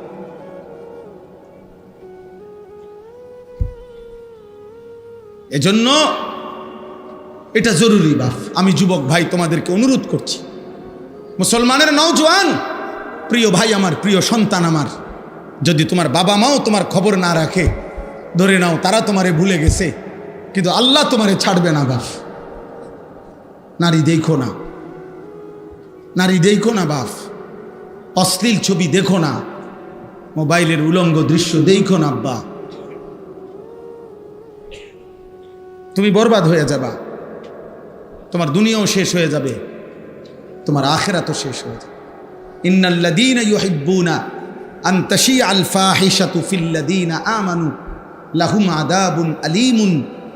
A: এজন্য এটা জরুরি। বাপ, আমি যুবক ভাই তোমাদেরকে অনুরোধ করছি, মুসলমানের নওজোয়ান প্রিয় ভাই আমার, প্রিয় সন্তান আমার, যদি তোমার বাবা মাও তোমার খবর না রাখে, ধরে নাও তারা তোমারে ভুলে গেছে, কিন্তু আল্লাহ তোমারে ছাড়বে না। বাপ, নারী দেখো না, নারী দেখো না বাপ, অশ্লীল ছবি দেখো না, মোবাইলের উলঙ্গ দৃশ্য দেখো না আব্বা, তুমি বরবাদ হয়ে যাবা। তোমার দুনিয়াও শেষ হয়ে যাবে, তোমার আখিরাতও শেষ হয়ে যাবে। ইন্নাল্লাযীনা ইউহিব্বুনা আন তাশিআল ফাহিশাতু ফিল্লাযীনা আমানু লাহুম আযাবুন আলীমুন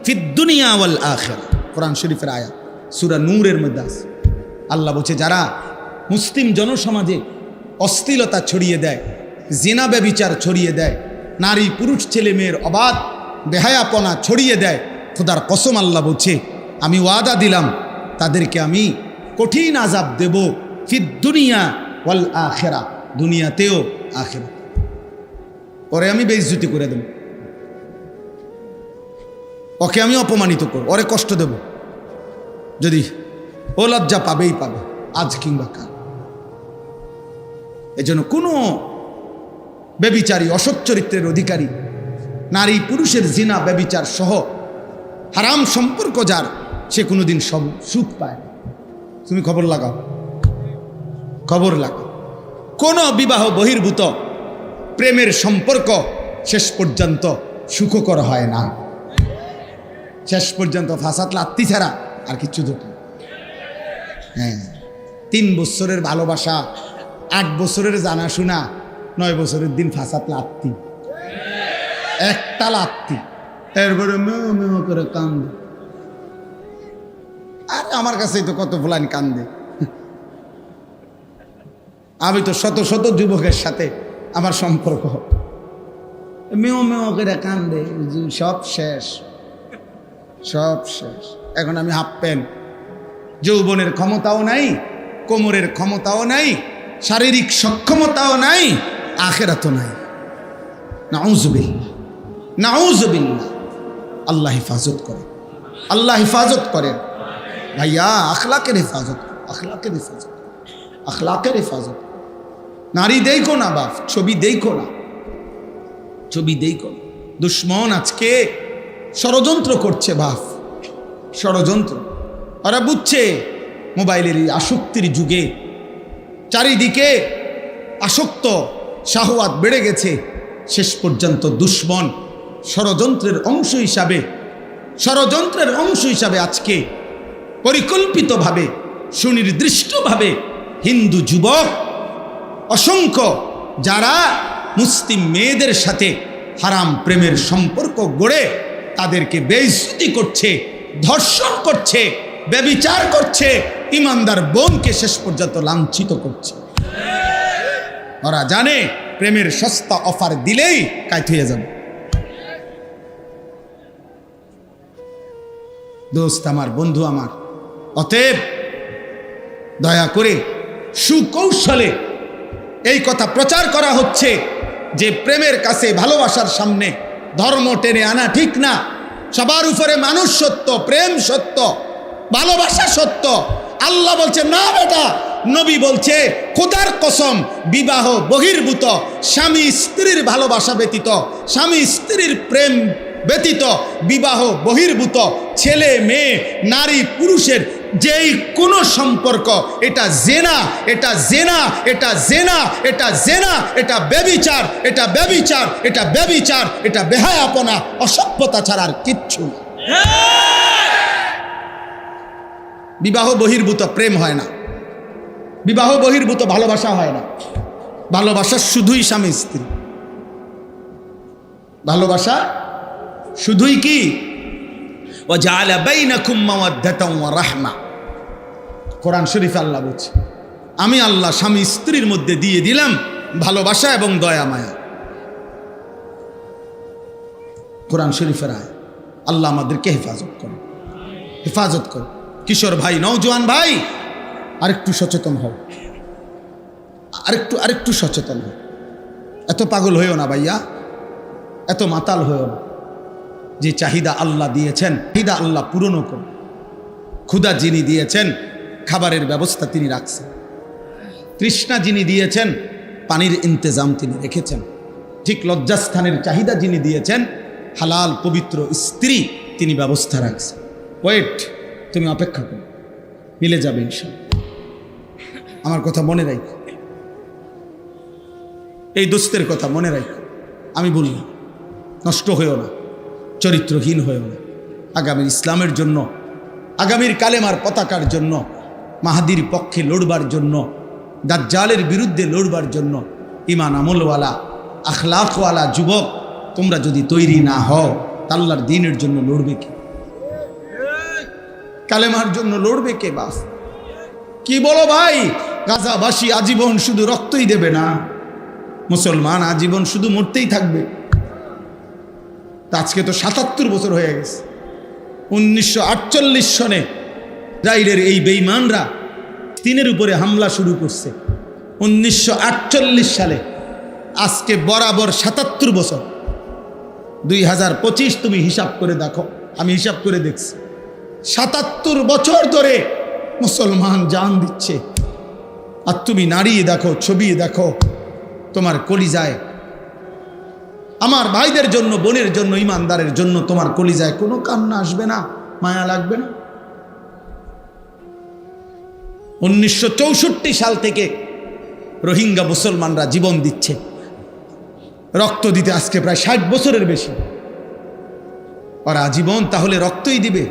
A: ফিদ দুনিয়া ওয়াল আখিরা। কোরআন শরীফের আয়াত, সূরা নূরের মধ্যে আছে। আল্লাহ বলছে, যারা মুসলিম জনসমাজে অশ্লীলতা ছড়িয়ে দেয়, জিনা ব্যভিচার ছড়িয়ে দেয়, নারী পুরুষ ছেলে মেয়ের অবাধ বেহায়াপনা ছড়িয়ে দেয়, খোদার কসম আল্লাহ বলছে, আমি ওয়াদা দিলাম তাদেরকে আমি কঠিন আযাব দেব ফিদ দুনিয়া ওয়াল আখিরা, দুনিয়াতেও আখিরাতে। ওরে আমি বেইজ্জতি করে দেব, ওকে আমি অপমানিত করব, ওরে কষ্ট দেব, যদি ও লজ্জা পাবেই পাবে, আজ কিংবা কাল। এজন্য কোনো ব্যভিচারী, অসৎ চরিত্রের অধিকারী, নারী পুরুষের জিনা ব্যভিচার সহ হারাম সম্পর্ক যার, সে কোনোদিন সুখ পায় না। তুমি খবর লাগাও, খবর লাগাও। কোন বিবাহ বহির্ভূত প্রেমের সম্পর্ক শেষ পর্যন্ত সুখকর হয় না। শেষ পর্যন্ত ফাসাদ লাত্তি ছাড়া আর কিচ্ছু দুটো। হ্যাঁ, 3 বছরের ভালোবাসা, 8 বছরের জানাশোনা, 9 বছরের দিন ফাসাদ লাত্তি, একটা লাত্তি, এরপরে মেও মেও করে কান্দে। আর আমার কাছেই তো কত ফুলান কান্দে। আমি তো শত শত যুবকের সাথে আমার সম্পর্ক, মেও মেও করে কান্দে, সব শেষ, সব শেষ। এখন আমি হাফ প্যান্ট, যৌবনের ক্ষমতাও নাই, কোমরের ক্ষমতাও নাই, শারীরিক সক্ষমতাও নাই, আখিরাতও নাই। নাউযুবিল্লাহ, নাউযুবিল্লাহ। আল্লাহ হেফাজত করে, আল্লাহ হেফাজত করেন ভাইয়া। আখলাকের হেফাজত, আখলাকের হেফাজত, আখলাকের হেফাজত। নারী দেখো না বাপ, ছবি দেখো না, ছবি দেখো। দুশ্মন আজকে ষড়যন্ত্র করছে বাপ, ষড়যন্ত্র। ওরা বুঝছে মোবাইলের এই আসক্তির যুগে চারিদিকে আসক্ত, শাহওয়াত বেড়ে গেছে। শেষ পর্যন্ত দুশ্মন ষড়যন্ত্রের অংশ হিসাবে, ষড়যন্ত্রের অংশ হিসাবে আজকে পরিকল্পিতভাবে, সুনির্দিষ্টভাবে হিন্দু যুবক অসংখ্য যারা মুসলিম মেয়েদের সাথে হারাম প্রেমের সম্পর্ক গড়ে তাদেরকে বেইজ্জতি করছে, ধর্ষণ করছে, ব্যভিচার করছে, ইমানদার বোনকে শেষ পর্যন্ত লাঞ্ছিত করছে। ওরা জানে প্রেমের সস্তা অফার দিলেই কাইত হয়ে যাবে। দোস্ত আমার, বন্ধু আমার, অতএব দয়া করে সুকৌশলে এই কথা প্রচার করা হচ্ছে যে প্রেমের কাছে, ভালোবাসার সামনে ধর্ম টেনে আনা ঠিক না। সবার উপরে মানুষ সত্য, প্রেম সত্য, ভালোবাসা সত্য। আল্লাহ বলছে না বেটা, নবী বলছে খোদার কসম, বিবাহ বহির্ভূত স্বামী স্ত্রীর ভালোবাসা ব্যতীত, স্বামী স্ত্রীর প্রেম ব্যতীত, বিবাহ বহির্ভূত ছেলে মেয়ে, নারী পুরুষের যেই কোনো সম্পর্ক, এটা জেনা, এটা জেনা, এটা জেনা, এটা জেনা, এটা ব্যভিচার, এটা ব্যভিচার, এটা ব্যভিচার, এটা বেহায়াপনা, অসভ্যতা ছাড়া আর কিচ্ছু না। বিবাহ বহির্ভূত প্রেম হয় না, বিবাহ বহির্ভূত ভালোবাসা হয় না। ভালোবাসা শুধুই স্বামী স্ত্রী, ভালোবাসা শুধুই কি ওয়াজআলা বাইনাকুম মাওয়াদ্দাতাও ওয়া রাহমা। কোরআন শরীফে আল্লাহ বলছে, আমি আল্লাহ স্বামী স্ত্রীর মধ্যে দিয়ে দিলাম ভালোবাসা এবং দয়া মায়া। কোরআন শরীফের আয়াত। আল্লাহ আমাদেরকে হেফাজত করে, হেফাজত করে। কিশোর ভাই, নওজোয়ান ভাই, আরেকটু সচেতন হও, আরেকটু সচেতন হও। এত পাগল হয়েও না ভাইয়া, এত মাতাল হয়েও না। যে চাহিদা আল্লাহ দিয়েছেন, চাহিদা আল্লাহ পূরণ করুন। ক্ষুধা যিনি দিয়েছেন, খাবারের ব্যবস্থা তিনি রাখছেন। তৃষ্ণা যিনি দিয়েছেন, পানির ইন্তজাম তিনি রেখেছেন। ঠিক লজ্জাস্থানের চাহিদা যিনি দিয়েছেন, হালাল পবিত্র স্ত্রী তিনি ব্যবস্থা রাখছেন। ওয়েট, তুমি অপেক্ষা করো, মিলে যাবে ইনশাআল্লাহ। আমার কথা মনে রাখো, এই দোস্তের কথা মনে রাখো। আমি বললাম নষ্ট হয়েও না, চরিত্রহীন হয়েও না। আগামীর ইসলামের জন্য, আগামীর কালেমার পতাকার জন্য, মাহাদির পক্ষে লড়বার জন্য, দাজ্জালের বিরুদ্ধে লড়বার জন্য ইমান আমলওয়ালা আখলাকওয়ালা যুবক তোমরা যদি তৈরি না হও, আল্লাহর দ্বীনের জন্য লড়বে কে? কালেমার জন্য লড়বে কে? বাস কি বলো ভাই? গাজাবাসী আজীবন শুধু রক্তই দেবে না, মুসলমান আজীবন শুধু মরতেই থাকবে। আজকে তো ৭৭ বছর হয়ে গেছে। 1948 সনে ইসরায়েলের এই বেঈমানরা ফিলিস্তিনের উপরে হামলা শুরু করছে 1948 সালে। আজকে বরাবর ৭৭ বছর। 2025 তুমি হিসাব করে দেখো, আমি হিসাব করে দেখছি ৭৭ বছর ধরে মুসলমান জান দিচ্ছে। আর তুমি নাড়িয়ে দেখো, ছবি দেখো, তোমার কলিজায়, আমার ভাইদের জন্য, বোনের জন্য, ইমানদারের জন্য তোমার কলিজায় কোনো কান্না আসবে না, মায়া লাগবে না? 1964 সাল থেকে রোহিঙ্গা মুসলমানরা জীবন দিচ্ছে, রক্ত দিতে আজকে প্রায় 60 বছরের বেশি। ওরা আজীবন তাহলে রক্তই দিবে,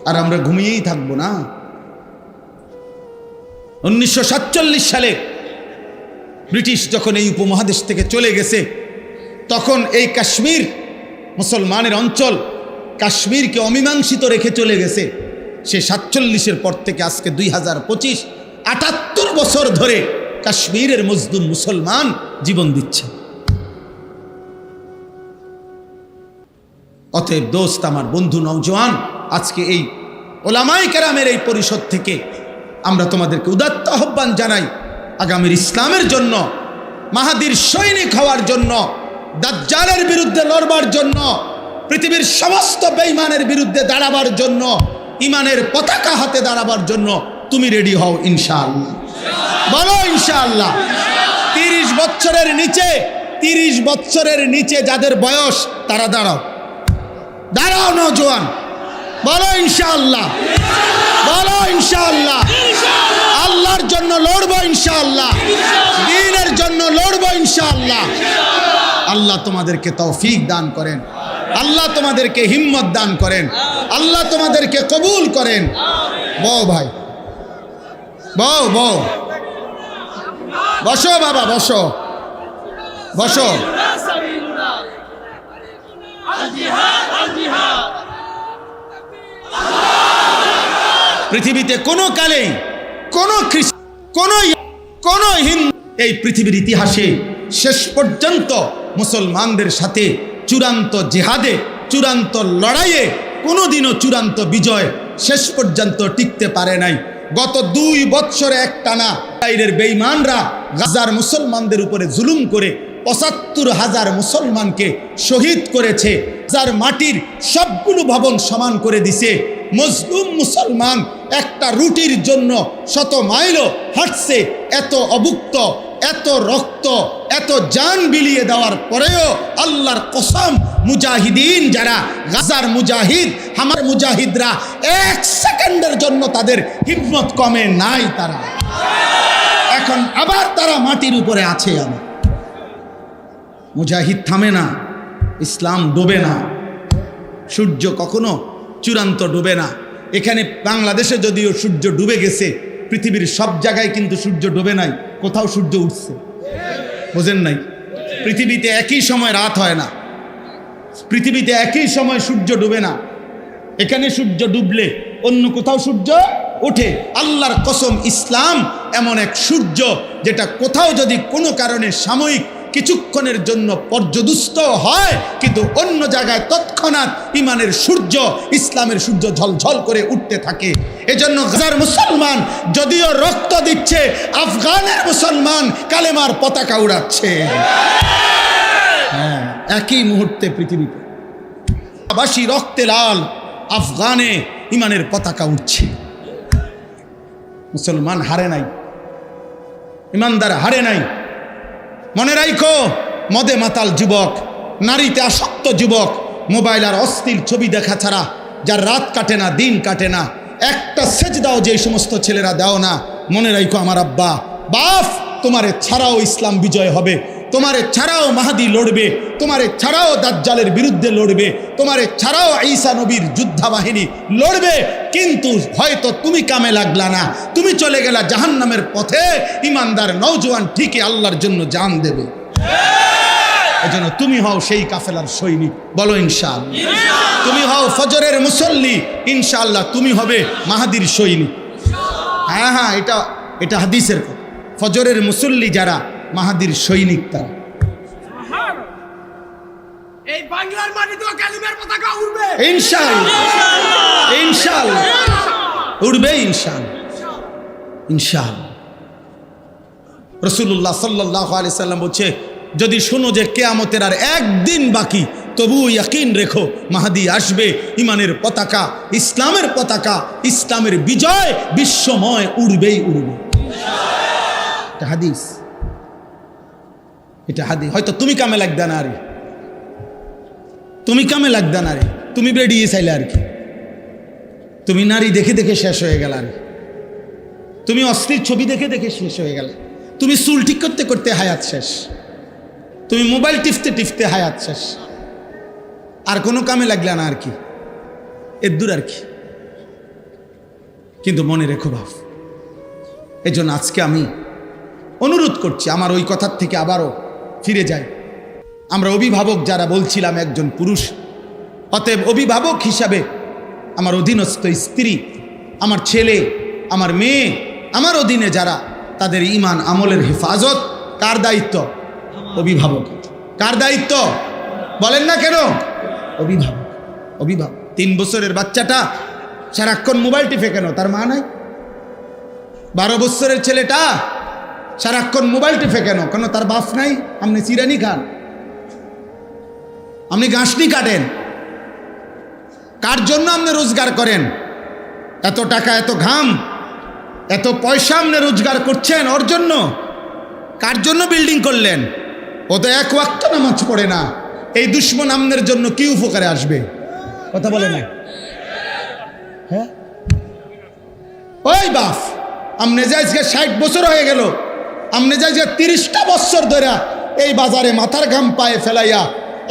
A: আর আমরা ঘুমিয়েই থাকবো না? 1947 সালে ব্রিটিশ যখন এই উপমহাদেশ থেকে চলে গেছে, তখন এই কাশ্মীর মুসলমানের অঞ্চল, কাশ্মীরকে অমীমাংসিত রেখে চলে গেছে। সে 47-এর পর থেকে আজকে 2025, 78 বছর ধরে কাশ্মীরের মজলুম মুসলমান জীবন দিচ্ছে। অতএব দোস্ত, আমার বন্ধু নওজোয়ান, আজকে এই ওলামায়ে কেরামের এই পরিষদ থেকে আমরা তোমাদেরকে উদাত্ত আহ্বান জানাই, আগামীর ইসলামের জন্য, মাহাদির সৈনিক হওয়ার জন্য, দাজ্জালের বিরুদ্ধে লড়বার জন্য, পৃথিবীর সমস্ত বেঈমানের বিরুদ্ধে দাঁড়াবার জন্য, ইমানের পতাকা হাতে দাঁড়াবার জন্য তুমি রেডি হও ইনশাআল্লাহ। বলো ইনশাআল্লাহ। 30 বছরের নিচে, 30 বছরের নিচে যাদের বয়স, তারা দাঁড়াও, দাঁড়াও নওজোয়ান, বলো ইনশাআল্লাহ, বলো ইনশাআল্লাহ। আল্লাহর জন্য লড়বো ইনশাআল্লাহ, দ্বীনের জন্য লড়বো ইনশাআল্লাহ। আল্লাহ তোমাদেরকে তৌফিক দান করেন, আল্লাহ তোমাদেরকে হিম্মত দান করেন, আল্লাহ তোমাদেরকে কবুল করেন। বও ভাই, বও বও, বসো বাবা, বসো বসো। পৃথিবীতে কোনো কালেই কোনো হিন্দু এই পৃথিবীর ইতিহাসে শেষ পর্যন্ত মুসলমানদের সাথে চূড়ান্ত জিহাদে, চূড়ান্ত লড়াইয়ে কোনোদিনও চূড়ান্ত বিজয় শেষ পর্যন্ত টিকতে পারে নাই। গত 2 বছরে একটানা ইসরায়েলের বেঈমানরা গাজার মুসলমানদের উপরে জুলুম করে ৭৫,০০০ মুসলমানকে শহীদ করেছে। গাজার মাটির সবগুলো ভবন সমান করে দিছে। মজলুম মুসলমান একটা রুটির জন্য শত মাইলও হাঁটছে। এত অভুক্ত, এত রক্ত, এত জান বিলিয়ে দেওয়ার পরেও আল্লাহর কসম, মুজাহিদিন যারা, গাজার মুজাহিদ, আমার মুজাহিদরা 1 সেকেন্ডের জন্য তাদের হিম্মত কমে নাই। তারা এখন আবার তারা মাটির উপরে আছে। আমার মুজাহিদ থামে না, ইসলাম ডোবে না, সূর্য কখনো চূড়ান্ত ডুবে না। এখানে বাংলাদেশে যদিও সূর্য ডুবে গেছে, পৃথিবীর সব জায়গায় কিন্তু সূর্য ডুবে নাই, কোথাও সূর্য উঠছে। বোঝেন নাই? পৃথিবীতে একই সময় রাত হয় না, পৃথিবীতে একই সময় সূর্য ডুবে না। এখানে সূর্য ডুবলে অন্য কোথাও সূর্য ওঠে। আল্লাহর কসম, ইসলাম এমন এক সূর্য যেটা কোথাও যদি কোনো কারণে সাময়িক কিছুক্ষণের জন্য পর্যদুস্ত হয়, কিন্তু অন্য জায়গায় তৎক্ষণাৎ ইমানের সূর্য, ইসলামের সূর্য ঝলঝল করে উঠতে থাকে। এজন্য গাজার মুসলমান যদিও রক্ত দিচ্ছে, আফগানের মুসলমান কালেমার পতাকা উড়াচ্ছে। হ্যাঁ, একই মুহূর্তে পৃথিবীতে বাসী রক্তে লাল, আফগানে ইমানের পতাকা উঠছে। মুসলমান হারে নাই, ইমানদার হারে নাই। মনে রাখো, মদে মাতাল যুবক, নারীতে আসক্ত যুবক, মোবাইল আর অশ্লীল ছবি দেখা ছাড়া যার রাত কাটে না, দিন কাটে না, একটা সেজদাও যে সমস্ত ছেলেরা দাও না, মনে রাখো আমার আব্বা বাপ, তোমারে ছাড়াও ইসলাম বিজয় হবে, তোমারে ছাড়াও মাহাদি লড়বে, তোমারে ছাড়াও দাজ্জালের বিরুদ্ধে লড়বে, তোমারে ছাড়াও ঈসা নবীর যোদ্ধা বাহিনী লড়বে। কিন্তু হয়তো তুমি কামে লাগলা না, তুমি চলে গেলা জাহান্নামের পথে। ইমানদার নওজোয়ান ঠিকই আল্লাহর জন্য জান দেবে। এজন্য তুমি হও সেই কাফেলার সৈনিক, বলো ইনশাআল্লাহ। তুমি হও ফজরের মুসল্লি, ইনশাআল্লাহ তুমি হবে মাহাদির সৈনিক। হ্যাঁ হ্যাঁ, এটা হাদিসের কথা। ফজরের মুসল্লি যারা মাহাদির সৈনিক তারা।
B: এই বাংলার মাটিতে কালিমার পতাকা উড়বে
A: ইনশাআল্লাহ, ইনশাআল্লাহ উড়বে ইনশাআল্লাহ, ইনশাআল্লাহ। রাসূলুল্লাহ সাল্লাল্লাহু আলাইহি সাল্লাম বলছে, যদি শোনো যে কিয়ামতের আর একদিন বাকি, তবু ইয়াকিন রেখো মাহাদি আসবে। ইমানের পতাকা, ইসলামের পতাকা, ইসলামের বিজয় বিশ্বময় উড়বেই উড়বে। এটা হাদিস, এটা হাদিস। হয়তো তুমি কামে লাগবে না, আরে তুমি কামে লাগবে না, রে তুমি বেরিয়ে চাইলে আর কি, তুমি নারী দেখে দেখে শেষ হয়ে গেল, আর তুমি অশ্লীল ছবি দেখে দেখে শেষ হয়ে গেল, তুমি চুল ঠিক করতে করতে হায়াত শেষ, তুমি মোবাইল টিপতে টিপতে হায়াত শেষ, আর কোনো কামে লাগলে না আর কি, এর দূর আর কি। কিন্তু মনে রেখো বাপ, এই জন্য আজকে আমি অনুরোধ করছি, আমার ওই কথার থেকে আবারও ফিরে যাই। আমরা অভিভাবক যারা বলছিলাম একজন পুরুষ, অতএব অভিভাবক হিসাবে আমার অধীনস্থ স্ত্রী, আমার ছেলে, আমার মেয়ে, আমার অধীনে যারা, তাদের ঈমান আমলের হেফাজত কার দায়িত্ব? অভিভাবক। কার দায়িত্ব বলেন না কেন? অভিভাবক। অভিভাবক। 3 বছরের বাচ্চাটা সারাক্ষণ মোবাইল টিপে কেন? তার মা নাই? 12 বছরের ছেলেটা সারাক্ষণ মোবাইল টিপে কেন? কেন তার বাপ নাই? আপনি চিরানি খান, আপনি গাছনি কাটেন, কার জন্য আপনি রোজগার করেন? এত টাকা, এত ঘাম, এত পয়সা আপনি রোজগার করছেন ওর জন্য? কার জন্য বিল্ডিং করলেন? ও তো এক ওয়াক্ত নামাজ পড়ে না। এই দুশ্মন আপনার জন্য কি উপকারে আসবে? কথা বলে না? হ্যাঁ, ওই বাপ, আপনি যে আজকে 60 বছর হয়ে গেল, আপনি যে আজকে 30টা বছর ধরে এই বাজারে মাথার ঘাম পায়ে ফেলাইয়া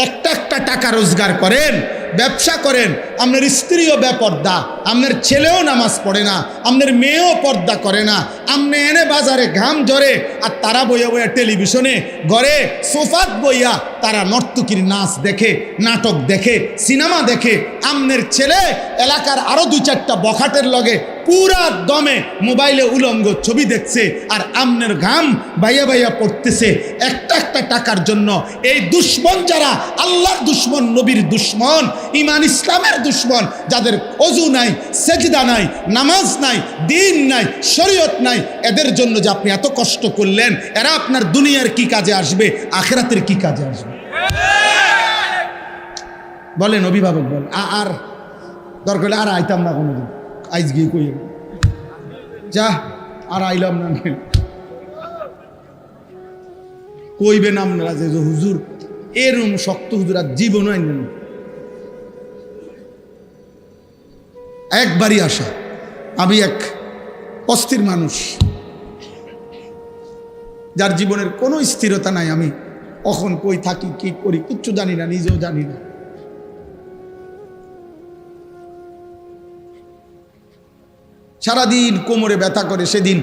A: একটা একটা টাকা রোজগার করেন, ব্যবসা করেন, আপনার স্ত্রীও বেপর্দা, আপনার ছেলেও নামাজ পড়ে না, আপনার মেয়েও পর্দা করে না, আপনি এনে বাজারে ঘাম ঝরে, আর তারা বইয়া বইয়া টেলিভিশনে ঘরে সোফাত বইয়া তারা নর্তকীর নাচ দেখে, নাটক দেখে, সিনেমা দেখে। আপনার ছেলে এলাকার আরো 2-4টা বখাটের লগে পুরা দমে মোবাইলে উলঙ্গ ছবি দেখছে, আর আমনের ঘাম বাইয়া বাইয়া পড়তেছে একটা একটা টাকার জন্য। এই দুশ্মন যারা, আল্লাহর দুশ্মন, নবীর দুশ্মন, ইমান ইসলামের দুশ্মন, যাদের অজু নাই, সেজদা নাই, নামাজ নাই, দিন নাই, শরীয়ত নাই, এদের জন্য যে আপনি এত কষ্ট করলেন, এরা আপনার দুনিয়ার কি কাজে আসবে, আখিরাতের কি কাজে আসবে? বলেন অভিভাবক, বল। আর দরকার আর আইতাম না কোনোদিন, আইজ গিয়ে কই যা, আর আইলাম না। কইবেন আপনারা যে হুজুর এরম শক্ত হুজুর আর জীবনও আইলেন। একবারই আসা, আমি এক অস্থির মানুষ, যার জীবনের কোনো স্থিরতা নাই। আমি কখন কই থাকি, কি করি কিচ্ছু জানি না, নিজেও জানি না। সারাদিন কোমরে ব্যথা করে। সেদিন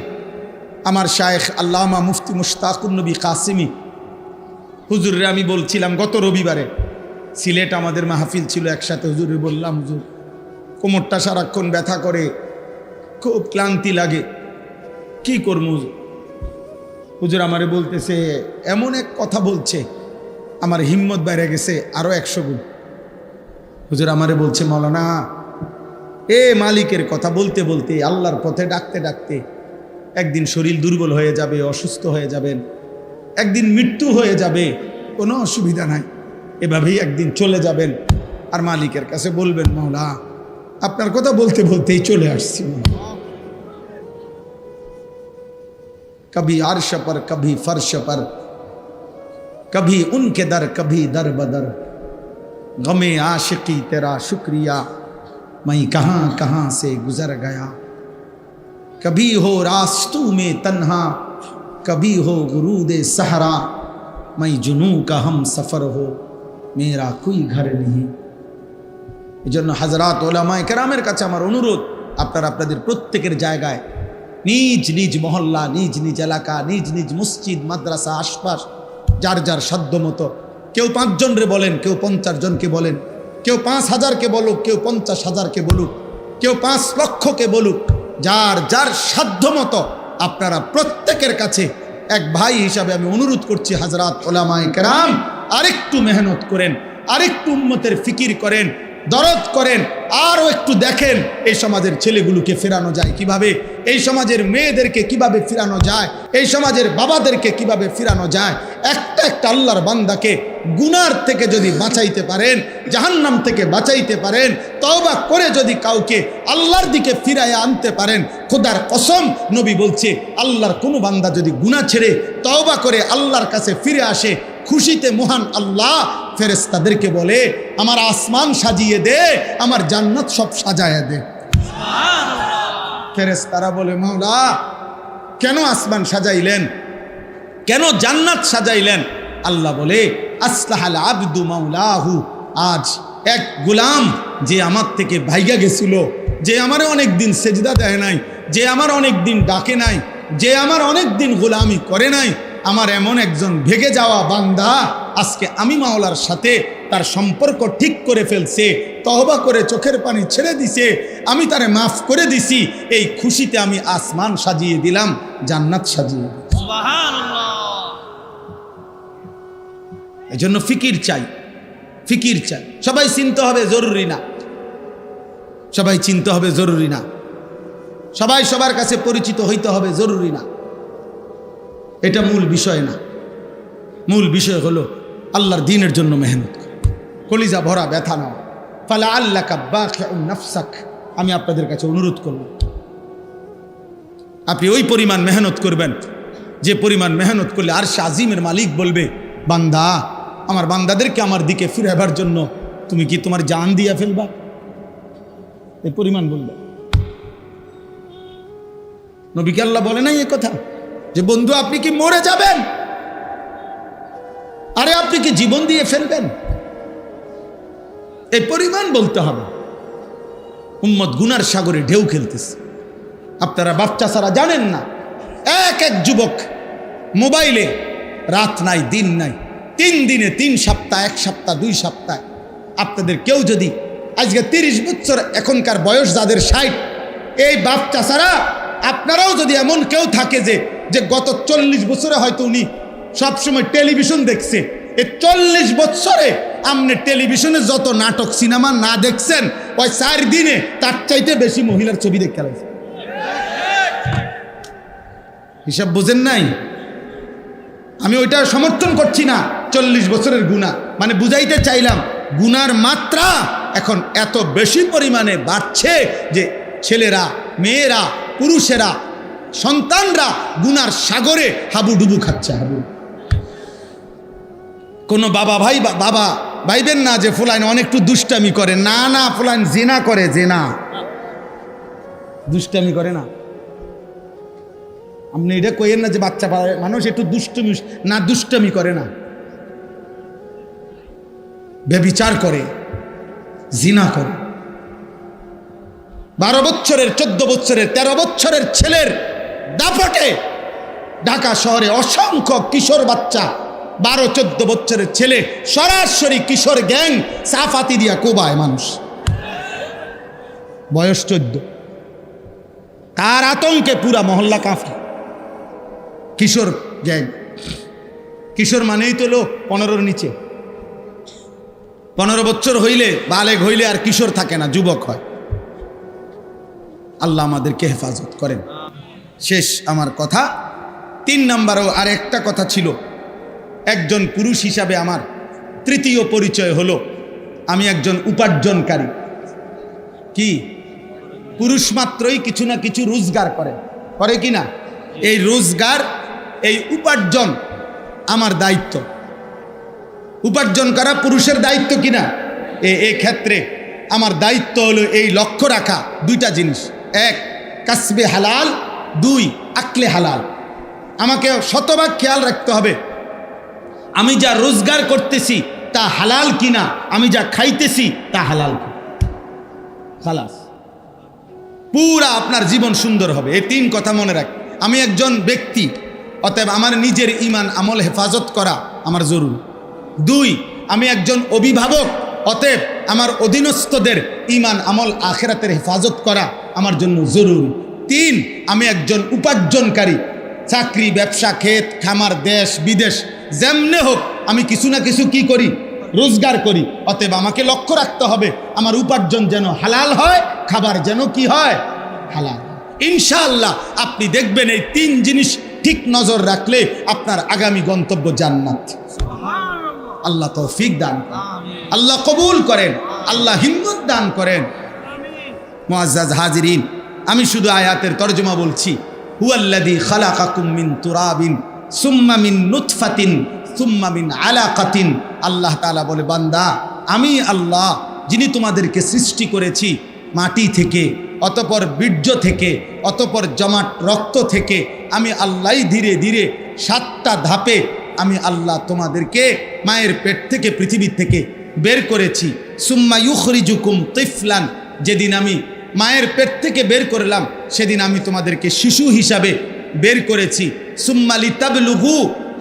A: আমার শায়েখ আল্লামা মুফতি মুশতাকুন নবী কাসিমি হুজুরে আমি বলছিলাম, গত রবিবারে সিলেট আমাদের মাহফিল ছিল একসাথে, হুজুরে বললাম, হুজুর কোমরটা সারাক্ষণ ব্যথা করে, খুব ক্লান্তি লাগে, কি করবো হুজুর? হুজুর আমারে বলতেছে, এমন এক কথা বলছে, আমার হিম্মত বেড়ে গেছে আরো 100 গুণ। হুজুর আমারে বলছে, মাওলানা, মালিকের কথা বলতে বলতে, আল্লাহর পথে ডাকতে ডাকতে একদিন শরীর দুর্বল হয়ে যাবে, অসুস্থ হয়ে যাবেন, একদিন মৃত্যু হয়ে যাবে, কোনো অসুবিধা নাই, এভাবেই একদিন চলে যাবেন, আর মালিকের কাছে বলবেন, মাওলা আপনার কথা বলতে বলতেই চলে আসছি। কবি আরশ পর, কবি ফরশ পর, কবি উনকে দর, কবি দর বদর, গমে আশিকি তেরা শুক্রিয়া, मैं कहाँ कहाँ से गुजर गया, कभी हो रास्तों में तन्हा, कभी हो गुरूद सहरा, मैं जुनू का हम सफ़र हो, मेरा कोई घर नहीं। এজন্য হযরত উলামায়ে কেরামের কাছে আমার অনুরোধ, আপনারা আপনাদের প্রত্যেকের জায়গায় নিজ নিজ মহল্লা, নিজ নিজ এলাকা, নিজ নিজ মসজিদ মাদ্রাসা আশপাশ যার যার সাধ্য মতো, কেউ 5 জনরে বলেন, কেউ 50 জনকে বলেন, কেউ 5000কে বলুক, কেউ 50,000কে বলুক, কেউ 5 লক্ষকে বলুক, যার যার সাধ্য মতো আপনারা প্রত্যেকের কাছে এক ভাই হিসাবে আমি অনুরোধ করছি, হযরত উলামায়ে কেরাম আরেকটু মেহনত করেন, আরেকটু উম্মতের ফিকির করেন, দরদ করেন, আরও একটু দেখেন এই সমাজের ছেলেগুলোকে ফেরানো যায় কিভাবে, এই সমাজের মেয়েদেরকে কিভাবে ফিরানো যায়, এই সমাজের বাবাদেরকে কিভাবে ফিরানো যায়। একটা একটা আল্লাহর বান্দাকে গুনার থেকে যদি বাঁচাইতে পারেন, জাহান্নাম থেকে বাঁচাইতে পারেন, তওবা করে যদি কাউকে আল্লাহর দিকে ফিরায় আনতে পারেন, খোদার কসম নবী বলছে, আল্লাহর কোনো বান্দা যদি গুনাহ ছেড়ে তওবা করে আল্লাহর কাছে ফিরে আসে, খুশিতে মহান আল্লাহ ফেরেশতাদেরকে বলে, আমার আসমান সাজিয়ে দে, আমার জান্নাত সব সাজায় দে। ফেরেশতারা বলে, মাওলা কেন আসমান সাজাইলেন, কেন জান্নাত সাজাইলেন? আল্লাহ বলে, আসলাহাল আবদু মাওলাহু, আজ এক গোলাম যে আমার থেকে ভাইগা গেছিল, যে আমার অনেক দিন সেজদা দেয় নাই, যে আমার অনেক দিন ডাকে নাই, যে আমার অনেক দিন গোলামি করে নাই, আমার এমন একজন ভেগে যাওয়া বান্দা আজকে আমি মাওলার সাথে তার সম্পর্ক ঠিক করে ফেলছে, তওবা করে চোখের পানি ছেড়ে দিছে, আমি তারে মাফ করে দিছি, এই খুশিতে আমি আসমান সাজিয়ে দিলাম, জান্নাত সাজিয়ে দিলাম। সুবহানাল্লাহ। এজন্য ফিকির চাই, ফিকির চাই। সবাই চিনতে হবে জরুরি না, সবাই চিনতে হবে জরুরি না, সবাই সবার কাছে পরিচিত হইতে হবে জরুরি না, এটা মূল বিষয় না। মূল বিষয় হলো আল্লাহর দ্বীনের জন্য মেহনত করা, কলিজা ভরা ব্যথা নেওয়া। ফালা আল্লাকা বাখিউন নাফসাক, আমি আপনাদের কাছে অনুরোধ করব, আপনি ওই পরিমাণ মেহনত করবেন যে পরিমাণ মেহনত করলে আরশ আজিমের মালিক বলবে, বান্দা, আমার বান্দাদেরকে আমার দিকে ফিরাবার জন্য তুমি কি তোমার জান দিয়া ফেলবা, এই পরিমাণ বলবে। নবীকে আল্লাহ বলে নাই এ কথা যে বন্ধু আপনি কি মরে যাবেন, আরে আপনি কি জীবন দিয়ে ফেলবেন, এই পরিমাণ বলতে হবে। উম্মত গুনার সাগরে ঢেউ খেলতেছে। আপনারা বাচ্চা ছাড়া জানেন না, এক এক যুবক মোবাইলে রাত নাই দিন নাই, 3 দিনে 3 সপ্তাহ, 1 সপ্তাহ, 2 সপ্তাহ। আপনাদের কেউ যদি আজকে 30 বছর এখনকার বয়স যাদের 60, এই বাচ্চা ছাড়া আপনারাও যদি এমন কেউ থাকে যে গত 40 বছরে হয়তো উনি সবসময় টেলিভিশন দেখছে, এই 40 বছরে আপনি টেলিভিশনে যত নাটক সিনেমা না দেখছেন, ওই 4 দিনে তার চাইতে বেশি মহিলার ছবি দেখতে লাগছে। হিসাব বোঝেন নাই? আমি ওইটা সমর্থন করছি না, 40 বছরের গুনাহ, মানে বুঝাইতে চাইলাম গুনার মাত্রা এখন এত বেশি পরিমাণে বাড়ছে যে ছেলেরা, মেয়েরা, পুরুষেরা, সন্তানরা গুনার সাগরে হাবুডুবু খাচ্ছে। হাবু কোনো বাবা ভাইবেন না যে ফুলাইন অনেকটু দুষ্টামি করে, না না, ফুলাইন জেনা করে, জেনা, দুষ্টামি করে না। আপনি এটা কইেন না যে বাচ্চা মানুষ একটু দুষ্টমি, না, দুষ্টামি করে না, ব্যভিচার করে, জিনা করে। 12 বছরের, 14 বছরের, 13 বছরের ছেলের দাপটে ঢাকা শহরে অসংখ্য কিশোর বাচ্চা, 12-14 বছরের ছেলে সরাসরি কিশোর গ্যাং সাফাতি দিয়া কোবায় মানুষ, বয়স 14। তার আতঙ্কে পুরা মহল্লা কাঁপে। কিশোর গ্যাং, কিশোর মানেই তো লোক 15-র নিচে। 15 বছর হইলে, বালেগ হইলে আর কিশোর থাকে না, যুবক হয়। আল্লাহ আমাদেরকে হেফাজত করেন। শেষ আমার কথা। 3 নম্বরও আর একটা কথা ছিল। একজন পুরুষ হিসাবে আমার তৃতীয় পরিচয় হলো আমি একজন উপার্জনকারী। কি? পুরুষ মাত্রই কিছু না কিছু রোজগার করে কি না? এই রোজগার, এই উপার্জন আমার দায়িত্ব। উপার্জন করা পুরুষের দায়িত্ব কিনা? এই ক্ষেত্রে আমার দায়িত্ব হলো এই লক্ষ্য রাখা দুইটা জিনিস, এক কাসবে হালাল, দুই আকলে হালাল। আমাকে শতভাগ খেয়াল রাখতে হবে আমি যা রোজগার করতেছি তা হালাল কিনা, আমি যা খাইতেছি তা হালাল কিনা। খালাস, পুরা আপনার জীবন সুন্দর হবে। এই তিন কথা মনে রাখ। আমি একজন ব্যক্তি, অতএব আমার নিজের ঈমান আমল হেফাজত করা আমার জরুরি। দুই, আমি একজন অভিভাবক, অতএব আমার অধীনস্থদের ঈমান আমল আখিরাতের হেফাজত করা আমার জন্য জরুরি। তিন, আমি একজন উপার্জনকারী, চাকরি, ব্যবসা, ক্ষেত খামার, দেশ বিদেশ যেমনে হোক আমি কিছু না কিছু কি করি, রোজগার করি। অতএব আমাকে লক্ষ্য রাখতে হবে আমার উপার্জন যেন হালাল হয়, খাবার যেন কি হয়, হালাল। ইনশাআল্লাহ আপনি দেখবেন এই তিন জিনিস ঠিক নজর রাখলে আপনার আগামী গন্তব্য জান্নাত। আল্লাহ তৌফিক দান করেন, আল্লাহ কবুল করেন, আল্লাহ হিম্মত দান করেন। মুআজ্জাজ হাজিরিন, আমি শুধু আয়াতের তরজমা বলছি। হুয়াল্লাযী খালাকাকুম মিন তুরাবিন সুম্মা মিন নুতফাতিন সুম্মা মিন আলাকাতিন। আল্লাহ তাআলা বলে, বান্দা আমি আল্লাহ যিনি তোমাদেরকে সৃষ্টি করেছি মাটি থেকে, অতঃপর বীর্য থেকে, অতঃপর জমাট রক্ত থেকে। আমি আল্লাহ ধীরে ধীরে 7টা ধাপে আমি আল্লাহ তোমাদেরকে মায়ের পেট থেকে, পৃথিবী থেকে বের করেছি। সুম্মা ইউখরিজুকুম তিফলান, যেদিন আমি মায়ের পেট থেকে বের করলাম সেদিন আমি তোমাদেরকে শিশু হিসাবে বের করেছি। সুম্মা লিতাবলুগু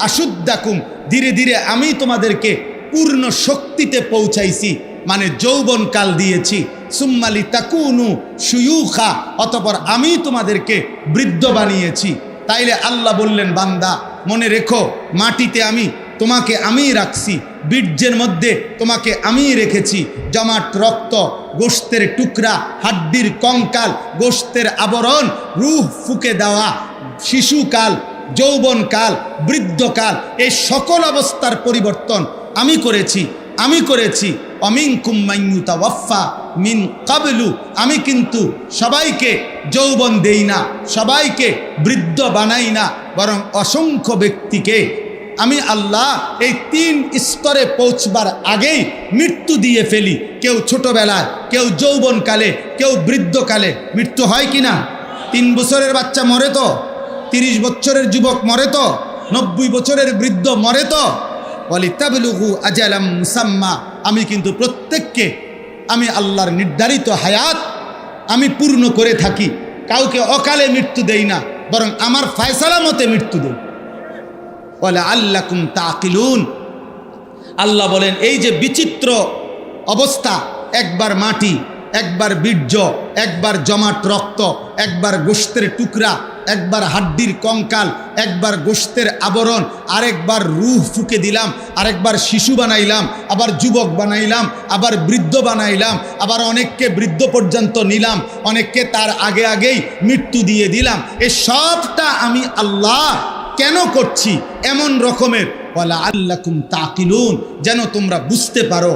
A: আশুদ্দাকুম, ধীরে ধীরে আমি তোমাদেরকে পূর্ণ শক্তিতে পৌঁছাইছি, মানে যৌবনকাল দিয়েছি। সুম্মা লিতাকুনু শুয়ুখা, অতঃপর আমি তোমাদেরকে বৃদ্ধ বানিয়েছি। তাইলে আল্লাহ বললেন, বান্দা মনে রেখো, মাটিতে আমি তোমাকে আমি রাখছি, বীর্যের মধ্যে তোমাকে আমি রেখেছি, জমাট রক্ত, গোশতের টুকরা, হাড্ডির কঙ্কাল, গোশতের আবরণ, রূহ ফুঁকে দেওয়া, শিশুকাল, যৌবনকাল, বৃদ্ধকাল, এই সকল অবস্থার পরিবর্তন আমি করেছি। অমিনকুম মান ইউতাওয়াফা মিন ক্বাবলু, আমি কিন্তু সবাইকে যৌবন দেই না, সবাইকে বৃদ্ধ বানাই না, বরং অসংখ্য ব্যক্তিকে আমি আল্লাহ এই 3 স্তরে পৌঁছবার আগেই মৃত্যু দিয়ে ফেলি। কেউ ছোটবেলায়, কেউ যৌবনকালে, কেউ বৃদ্ধকালে। মৃত্যু হয় কি না? 3 বছরের বাচ্চা মরে তো, 30 বছরের যুবক মরে তো, 90 বছরের বৃদ্ধ মরে তো। ওয়ালিতাবলুগু আজালাম মুসাম্মা, আমি কিন্তু প্রত্যেককে আমি আল্লাহর নির্ধারিত হায়াত আমি পূর্ণ করে থাকি। কাউকে অকালে মৃত্যু দেই না, বরং আমার ফয়সালা মতে মৃত্যু দেই। ওয়ালাআল্লাকুম তাকিলুন, আল্লাহ বলেন এই যে বিচিত্র অবস্থা, একবার মাটি, একবার বীর্য, একবার জমাট রক্ত, একবার গোশতের টুকরা, একবার হাড্ডির কঙ্কাল, একবার গোশতের আবরণ, আরেকবার রূহ ফুঁকে দিলাম, আরেকবার শিশু বানাইলাম, আবার যুবক বানাইলাম, আবার বৃদ্ধ বানাইলাম, আবার অনেককে বৃদ্ধ পর্যন্ত নিলাম, অনেককে তার আগে আগেই মৃত্যু দিয়ে দিলাম। এই সবটা আমি আল্লাহ কেন করছি? এমন রকমের ওয়ালাআল্লাকুম তাকিলুন, যেন তোমরা বুঝতে পারো।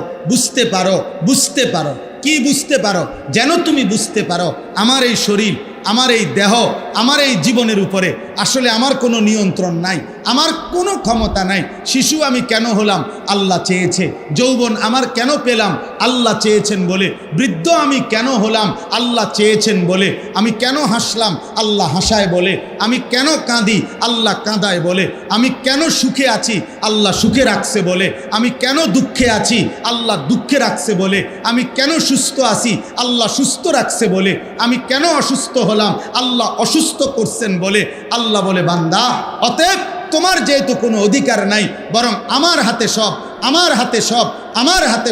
A: কি বুঝতে পারো? যেন তুমি বুঝতে পারো আমার এই শরীর, আমার এই দেহ, আমার এই জীবনের উপরে আসলে আমার কোনো নিয়ন্ত্রণ নাই, আমার কোনো ক্ষমতা নাই। শিশু আমি কেন হলাম? আল্লাহ চেয়েছে। যৌবন আমার কেন পেলাম? আল্লাহ চেয়েছেন বলে। বৃদ্ধ আমি কেন হলাম? আল্লাহ চেয়েছেন বলে। আমি কেন হাসলাম? আল্লাহ হাসায় বলে। আমি কেন কাঁদি? আল্লাহ কাঁদায় বলে। আমি কেন সুখে আছি? আল্লাহ সুখে রাখছে বলে। আমি কেন দুঃখে আছি? আল্লাহ দুঃখে রাখছে বলে। আমি কেন সুস্থ আছি? আল্লাহ সুস্থ রাখছে বলে। আমি কেন অসুস্থ হলাম? আল্লাহ অসুস্থ করছেন বলে। আল্লাহ বলে, বান্দা অতএব তোমার যেহেতু কোনো অধিকার নাই, বরং আমার হাতে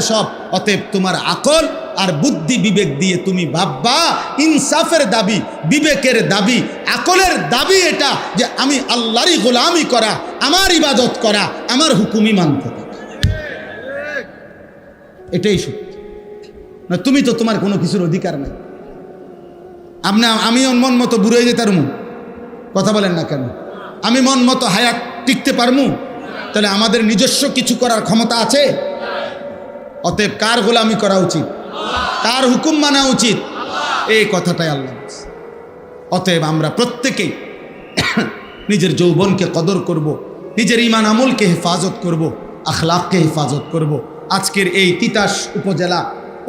A: সব, অতএব তোমার আকল আর বুদ্ধি বিবেক দিয়ে তুমি ভাববা। ইনসাফের দাবি, বিবেকের দাবি, আকলের দাবি এটা যে আমি আল্লাহরই গোলামি করা, আমার ইবাদত করা, আমার হুকুমই মানতে থাকা। এটাই সত্যি। না তুমি তো তোমার কোনো কিছুর অধিকার নাই। আমি মন মতো বুড়ে যেতাম, কথা বলেন না কেন? আমি মন মতো হায়াত টিকতে পারমু? তাহলে আমাদের নিজস্ব কিছু করার ক্ষমতা আছে? অতএব কার গোলামি করা উচিত? কার হুকুম মানা উচিত? এই কথাটাই আল্লাহ। অতএব আমরা প্রত্যেকেই নিজের যৌবনকে কদর করব, নিজের ঈমান আমলকে হেফাজত করব, আখলাককে হেফাজত করব। আজকের এই তিতাস উপজেলা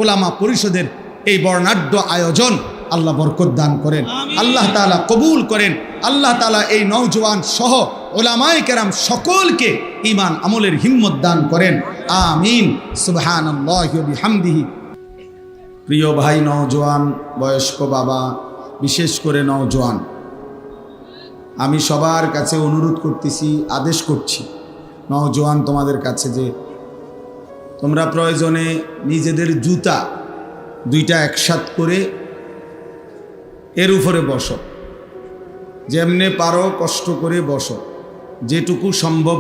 A: ওলামা পরিষদের এই বর্ণাঢ্য আয়োজন আল্লাহ বরকত দান করেন, আল্লাহ তাআলা কবুল করেন। আল্লাহ তাআলা এই নওজোয়ান সহ ওলামায়ে কেরাম সকলকে ঈমান আমলের হিম্মত দান করেন, আমিন। সুবহানাল্লাহি ওয়া বিহামদিহি। প্রিয় ভাই নওজোয়ান, বয়স্ক বাবা, বিশেষ করে নওজোয়ান, আমি সবার কাছে অনুরোধ করতেছি, আদেশ করছি নওজোয়ান তোমাদের কাছে যে তোমরা প্রয়োজনে নিজেদের জুতা দুইটা একসাথ করে এর উপরে বসো, যেমনে পারো কষ্ট করে বসো, যেটুকু সম্ভব